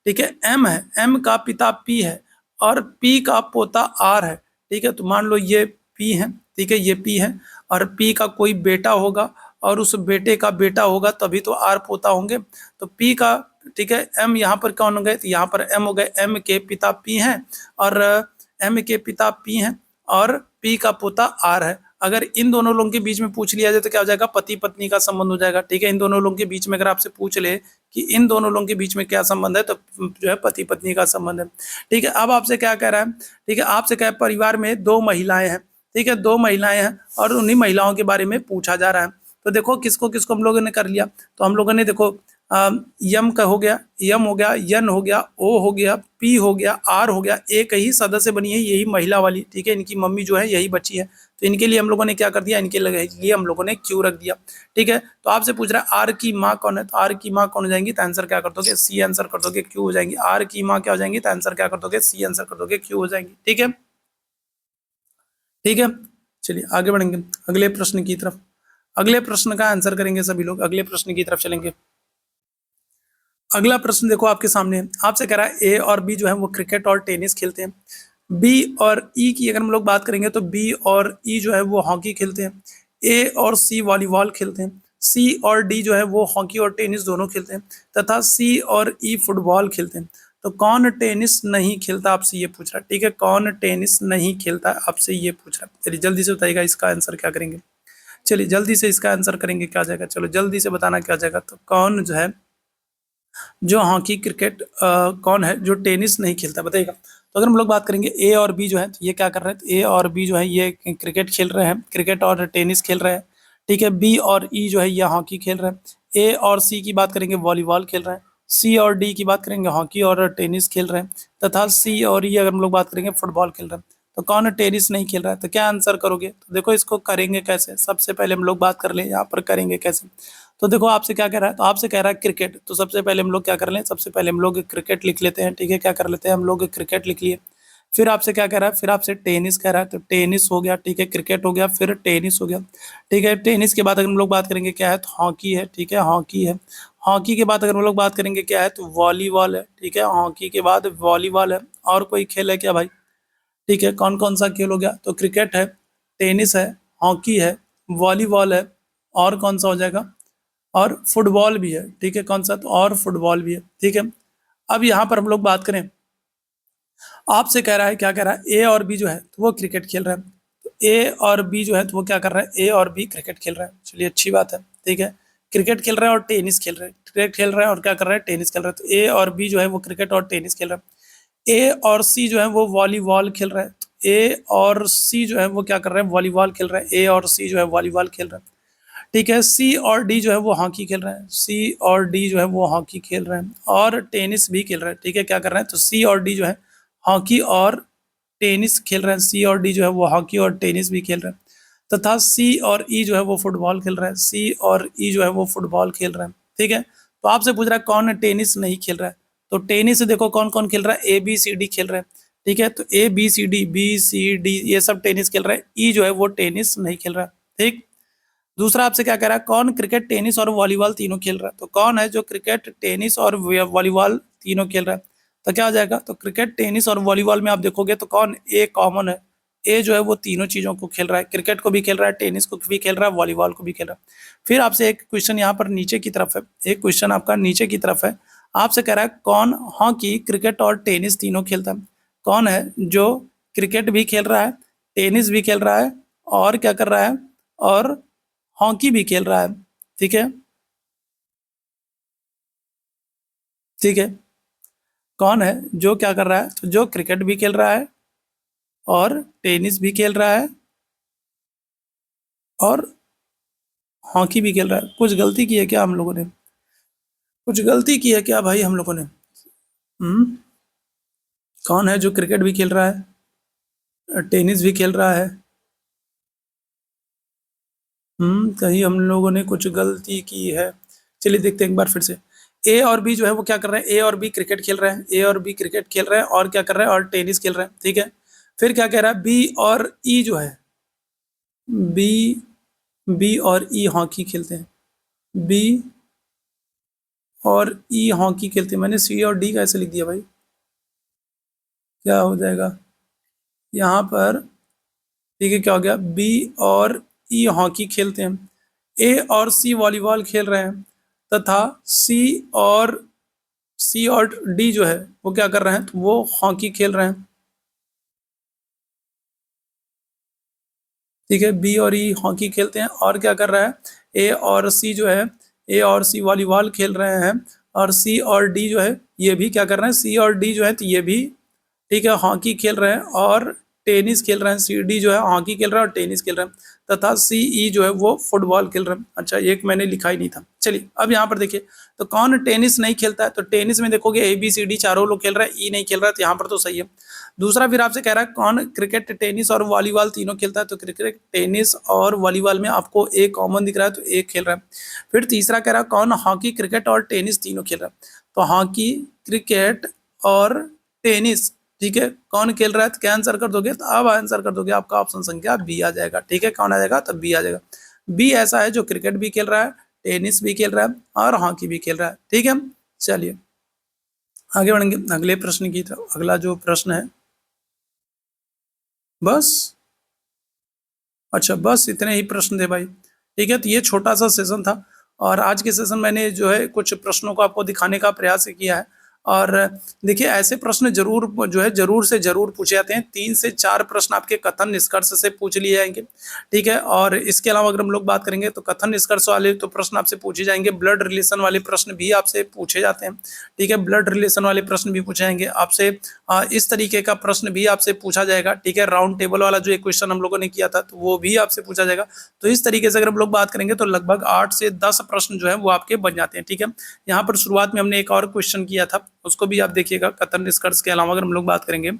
ठीक है, एम है, एम का पिता पी है और पी का पोता आर है, ठीक है। तो मान लो ये पी है, ठीक है, ये पी है और पी का कोई बेटा होगा और उस बेटे का बेटा होगा तभी तो आर पोता होंगे। तो पी का, ठीक है, एम यहाँ पर कौन हो गए, तो यहाँ पर एम हो गए, एम के पिता पी हैं और एम के पिता पी हैं और पी का पोता आर है। अगर इन दोनों लोगों के बीच में पूछ लिया जाए तो क्या हो जाएगा, पति पत्नी का संबंध हो जाएगा, ठीक है। इन दोनों लोगों के बीच में अगर आपसे पूछ ले कि इन दोनों लोगों के बीच में क्या संबंध है, तो जो है पति पत्नी का संबंध है, ठीक है। अब आपसे क्या कह रहा है, ठीक है, आपसे क्या है, परिवार में दो महिलाएं हैं, ठीक है, दो महिलाएं हैं और उन्हीं महिलाओं के बारे में पूछा जा रहा है। तो देखो किसको किसको हम लोगों ने कर लिया, तो हम लोगों ने देखो यम का हो गया, यम हो गया, यन हो गया, ओ हो गया, पी हो गया, आर हो गया, एक ही सदस्य बनी है, यही महिला वाली, ठीक है, इनकी मम्मी जो है यही बची है, तो इनके लिए हम लोगों ने क्या कर दिया, इनके लिए हम लोगों ने क्यू रख दिया, ठीक है। तो आपसे पूछ रहा है आर की माँ कौन है, तो आर की माँ कौन हो जाएंगी, तो आंसर क्या कर दोगे, सी आंसर कर दोगे, क्यू हो जाएंगी। आर की माँ क्या हो जाएंगी, तो आंसर क्या कर दोगे, सी आंसर कर दोगे, क्यू हो जाएंगी, ठीक है, ठीक है। चलिए आगे बढ़ेंगे अगले प्रश्न की तरफ। अगले प्रश्न का आंसर करेंगे सभी लोग, अगले प्रश्न की तरफ चलेंगे। अगला प्रश्न देखो आपके सामने है, आपसे कह रहा है ए और बी जो है वो क्रिकेट और टेनिस खेलते हैं, बी और ई की अगर हम लोग बात करेंगे तो बी और ई जो है वो हॉकी खेलते हैं, ए और सी वॉलीबॉल खेलते हैं, सी और डी जो है वो हॉकी और टेनिस दोनों खेलते हैं तथा सी और ई फुटबॉल खेलते हैं। तो कौन टेनिस नहीं खेलता, आपसे ये पूछ रहा है, ठीक है, कौन टेनिस नहीं खेलता, आपसे ये पूछ रहा है। चलिए जल्दी से बताइएगा इसका आंसर क्या करेंगे, चलिए जल्दी से इसका आंसर करेंगे क्या जाएगा, चलो जल्दी से बताना क्या जाएगा। तो कौन जो है, जो हॉकी क्रिकेट कौन है जो टेनिस नहीं खेलता, बताइएगा। तो अगर हम लोग बात करेंगे ए और बी जो है, तो ये क्या कर रहे हैं, तो ए और बी जो है ये क्रिकेट खेल रहे हैं, क्रिकेट और टेनिस खेल रहे हैं, ठीक है। बी और ई जो है ये हॉकी खेल रहे हैं। ए और सी की बात करेंगे वॉलीबॉल खेल रहे हैं। सी और डी की बात करेंगे हॉकी और टेनिस खेल रहे हैं तथा सी और ई अगर हम लोग बात करेंगे फुटबॉल खेल रहे हैं। तो कौन टेनिस नहीं खेल रहा है, तो क्या आंसर करोगे, तो देखो इसको करेंगे कैसे, सबसे पहले हम लोग बात कर ले यहाँ पर करेंगे कैसे। तो देखो आपसे क्या कह रहा है, तो आपसे कह रहा है क्रिकेट, तो सबसे पहले हम लोग क्या कर लें, सबसे पहले हम लोग क्रिकेट लिख लेते हैं, ठीक है, क्या कर लेते हैं हम लोग क्रिकेट लिख लिए। फिर आपसे क्या कह रहा है, फिर आपसे टेनिस कह रहा है, तो टेनिस हो गया, ठीक है, क्रिकेट हो गया, फिर टेनिस हो गया, ठीक है। टेनिस के बाद अगर हम लोग बात करेंगे क्या है, तो हॉकी है, ठीक है, हॉकी है। हॉकी के बाद अगर हम लोग बात करेंगे क्या है, तो वॉलीबॉल है, ठीक है, हॉकी के बाद वॉलीबॉल है। और कोई खेल है क्या भाई, ठीक है, कौन कौन सा खेल हो गया, तो क्रिकेट है, टेनिस है, हॉकी है, वॉलीबॉल है, और कौन सा हो जाएगा, और फुटबॉल भी है, ठीक है, कौन सा, तो और फुटबॉल भी है, ठीक है। अब यहाँ पर हम लोग बात करें, आपसे कह रहा है, क्या कह रहा है, ए और बी जो है तो वो क्रिकेट खेल रहा है, तो ए और बी जो है तो वो क्या कर रहा है, ए और बी क्रिकेट खेल रहा है, चलिए अच्छी बात है, ठीक है। क्रिकेट खेल रहा है और टेनिस खेल रहा है, क्रिकेट खेल रहा है और क्या कर रहा है, टेनिस खेल रहा है, तो ए और बी जो है वो क्रिकेट और टेनिस खेल रहा है। ए और सी जो है वो वॉलीबॉल खेल रहा है, तो ए और सी जो है वो क्या कर रहे हैं, वॉलीबॉल खेल रहा है, ए और सी जो है वॉलीबॉल खेल रहा है, ठीक है। सी और डी जो है वो हॉकी खेल रहे हैं, सी और डी जो है वो हॉकी खेल रहे हैं और टेनिस भी खेल रहे हैं, ठीक है, क्या कर रहे हैं, तो सी और डी जो है हॉकी और टेनिस खेल रहे हैं, सी और डी जो है वो हॉकी और टेनिस भी खेल रहे हैं तथा सी और ई जो है वो फुटबॉल खेल रहे हैं, सी और ई जो है वो फुटबॉल खेल रहे हैं, ठीक है। तो आपसे पूछ रहा है कौन टेनिस नहीं खेल रहा है, तो टेनिस देखो कौन कौन खेल रहा है, ए बी सी डी खेल रहे हैं, ठीक है, तो ए बी सी डी ये सब टेनिस खेल रहे हैं, ई जो है वो टेनिस नहीं खेल रहा है, ठीक। दूसरा आपसे क्या कह रहा है, कौन क्रिकेट टेनिस और वॉलीबॉल तीनों खेल रहा है, तो कौन है जो क्रिकेट टेनिस और वॉलीबॉल तीनों खेल रहा है, तो क्या हो जाएगा, तो क्रिकेट टेनिस और वॉलीबॉल में आप देखोगे तो कौन, ए कॉमन है, ए जो है वो तीनों चीजों को खेल रहा है, क्रिकेट को भी खेल रहा है, टेनिस को भी खेल रहा है, वॉलीबॉल को भी खेल रहा है। फिर आपसे एक क्वेश्चन यहाँ पर नीचे की तरफ है, एक क्वेश्चन आपका नीचे की तरफ है, आपसे कह रहा है कौन हॉकी क्रिकेट और टेनिस तीनों खेलता है, कौन है जो क्रिकेट भी खेल रहा है, टेनिस भी खेल रहा है और क्या कर रहा है, और हॉकी भी खेल रहा है, ठीक है, ठीक है। कौन है जो क्या कर रहा है, तो जो क्रिकेट भी खेल रहा है और टेनिस भी खेल रहा है और हॉकी भी खेल रहा है। कुछ गलती की है क्या हम लोगों ने? कुछ गलती की है क्या भाई हम लोगों ने? कौन है जो क्रिकेट भी खेल रहा है, टेनिस भी खेल रहा है? कहीं हम लोगों ने कुछ गलती की है? चलिए देखते हैं एक बार फिर से। ए और बी जो है वो क्या कर रहे हैं? ए और बी क्रिकेट खेल रहे हैं, ए और बी क्रिकेट खेल रहे हैं, और क्या कर रहे हैं? और टेनिस खेल रहे हैं, ठीक है। फिर क्या कह रहा है? बी और ई जो है, बी बी और ई हॉकी खेलते हैं, बी और ई हॉकी खेलते हैं। मैंने सी और डी कैसे लिख दिया भाई? क्या हो जाएगा यहाँ पर? ठीक है, क्या हो गया? बी और ई हॉकी खेलते हैं, ए और सी वॉलीबॉल खेल रहे हैं, तथा और सी और डी जो है वो क्या कर रहे हैं? तो वो हॉकी खेल रहे हैं, ठीक है। बी और ई हॉकी खेलते हैं, और क्या कर रहा है? ए और सी जो है, ए और सी वॉलीबॉल खेल रहे हैं, और सी और डी जो है ये भी क्या कर रहे हैं? सी और डी जो है तो ये भी, ठीक है, हॉकी खेल रहे हैं और टेनिस खेल रहे हैं। सी डी जो है हॉकी खेल रहा है और टेनिस खेल रहे हैं, तथा सी ई जो है वो फुटबॉल खेल रहे हैं। अच्छा, एक मैंने लिखा ही नहीं था। चलिए अब यहाँ पर देखिए, तो कौन टेनिस नहीं खेलता है? तो टेनिस में देखोगे ए बी सी डी चारों लोग खेल रहे हैं, ई नहीं खेल रहा है, तो यहाँ पर तो सही है। दूसरा फिर आपसे कह रहा है कौन क्रिकेट टेनिस और वॉलीबॉल तीनों खेलता है? तो क्रिकेट टेनिस और वॉलीबॉल में आपको एक कॉमन दिख रहा है, तो एक खेल रहा है। फिर तीसरा कह रहा है कौन हॉकी क्रिकेट और टेनिस तीनों खेल रहा है? तो हॉकी क्रिकेट और टेनिस, ठीक है, कौन खेल रहा है? तो क्या आंसर कर दोगे? तो अब आंसर कर दोगे, आपका ऑप्शन संख्या बी आ जाएगा, ठीक है। कौन आ जाएगा? तब बी आ जाएगा। बी ऐसा है जो क्रिकेट भी खेल रहा है, टेनिस भी खेल रहा है और हॉकी भी खेल रहा है, ठीक है। चलिए आगे बढ़ेंगे अगले प्रश्न की तरफ। अगला जो प्रश्न है, बस, अच्छा बस इतने ही प्रश्न थे भाई, ठीक है। तो ये छोटा सा सेशन था, और आज के सेशन मैंने जो है कुछ प्रश्नों को आपको दिखाने का प्रयास किया है। और देखिए ऐसे प्रश्न जरूर जो है जरूर से जरूर पूछे जाते हैं। 3 से 4 प्रश्न आपके कथन निष्कर्ष से पूछ लिए जाएंगे, ठीक है। और इसके अलावा अगर हम लोग बात करेंगे तो कथन निष्कर्ष वाले तो प्रश्न आपसे पूछे जाएंगे, ब्लड रिलेशन वाले प्रश्न भी आपसे पूछे जाते हैं, ठीक है। ब्लड रिलेशन वाले प्रश्न भी पूछे जाएंगे आपसे। इस तरीके का प्रश्न भी आपसे पूछा जाएगा, ठीक है। राउंड टेबल वाला जो एक क्वेश्चन हम लोगों ने किया था तो वो भी आपसे पूछा जाएगा। तो इस तरीके से अगर हम लोग बात करेंगे तो लगभग 8 से 10 प्रश्न जो है वो आपके बन जाते हैं, ठीक है। यहाँ पर शुरुआत में हमने एक और क्वेश्चन किया था, उसको भी आप देखिएगा। कथन निष्कर्ष के अलावा अगर हम लोग बात करेंगे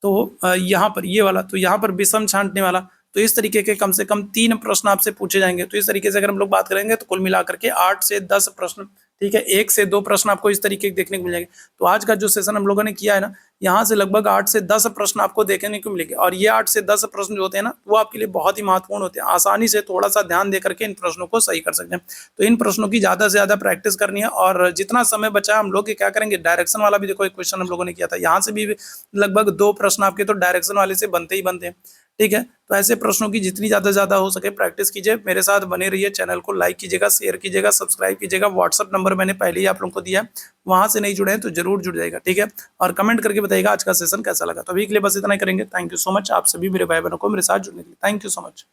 तो यहाँ पर ये वाला, तो यहाँ पर विषम छांटने वाला, तो इस तरीके के कम से कम 3 प्रश्न आपसे पूछे जाएंगे। तो इस तरीके से अगर हम लोग बात करेंगे तो कुल मिलाकर के 8 से 10 प्रश्न, ठीक है। 1 से 2 प्रश्न आपको इस तरीके के देखने को मिल जाएंगे। तो आज का जो सेशन हम लोगों ने किया है ना, यहाँ से लगभग 8 से 10 प्रश्न आपको देखने को मिलेंगे। और ये 8 से 10 प्रश्न जो होते हैं ना, वो आपके लिए बहुत ही महत्वपूर्ण होते हैं। आसानी से थोड़ा सा ध्यान दे करके इन प्रश्नों को सही कर सकते हैं। तो इन प्रश्नों की ज्यादा से ज्यादा प्रैक्टिस करनी है। और जितना समय बचा हम लोग क्या करेंगे, डायरेक्शन वाला भी देखो एक क्वेश्चन हम लोगों ने किया था, यहाँ से भी लगभग 2 प्रश्न आपके तो डायरेक्शन वाले से बनते ही बनते हैं, ठीक है। तो ऐसे प्रश्नों की जितनी ज्यादा हो सके प्रैक्टिस कीजिए। मेरे साथ बने रहिए, चैनल को लाइक कीजिएगा, शेयर कीजिएगा, सब्सक्राइब कीजिएगा। व्हाट्सअप नंबर मैंने पहले ही आप लोगों को दिया है, वहां से नहीं जुड़े हैं तो जरूर जुड़ जाएगा, ठीक है। और कमेंट करके बताइएगा आज का सेशन कैसा लगा। तो अभी के लिए बस इतना ही करेंगे। थैंक यू सो मच आप सभी मेरे भाई बहनों को मेरे साथ जुड़ने के लिए। Thank you so much.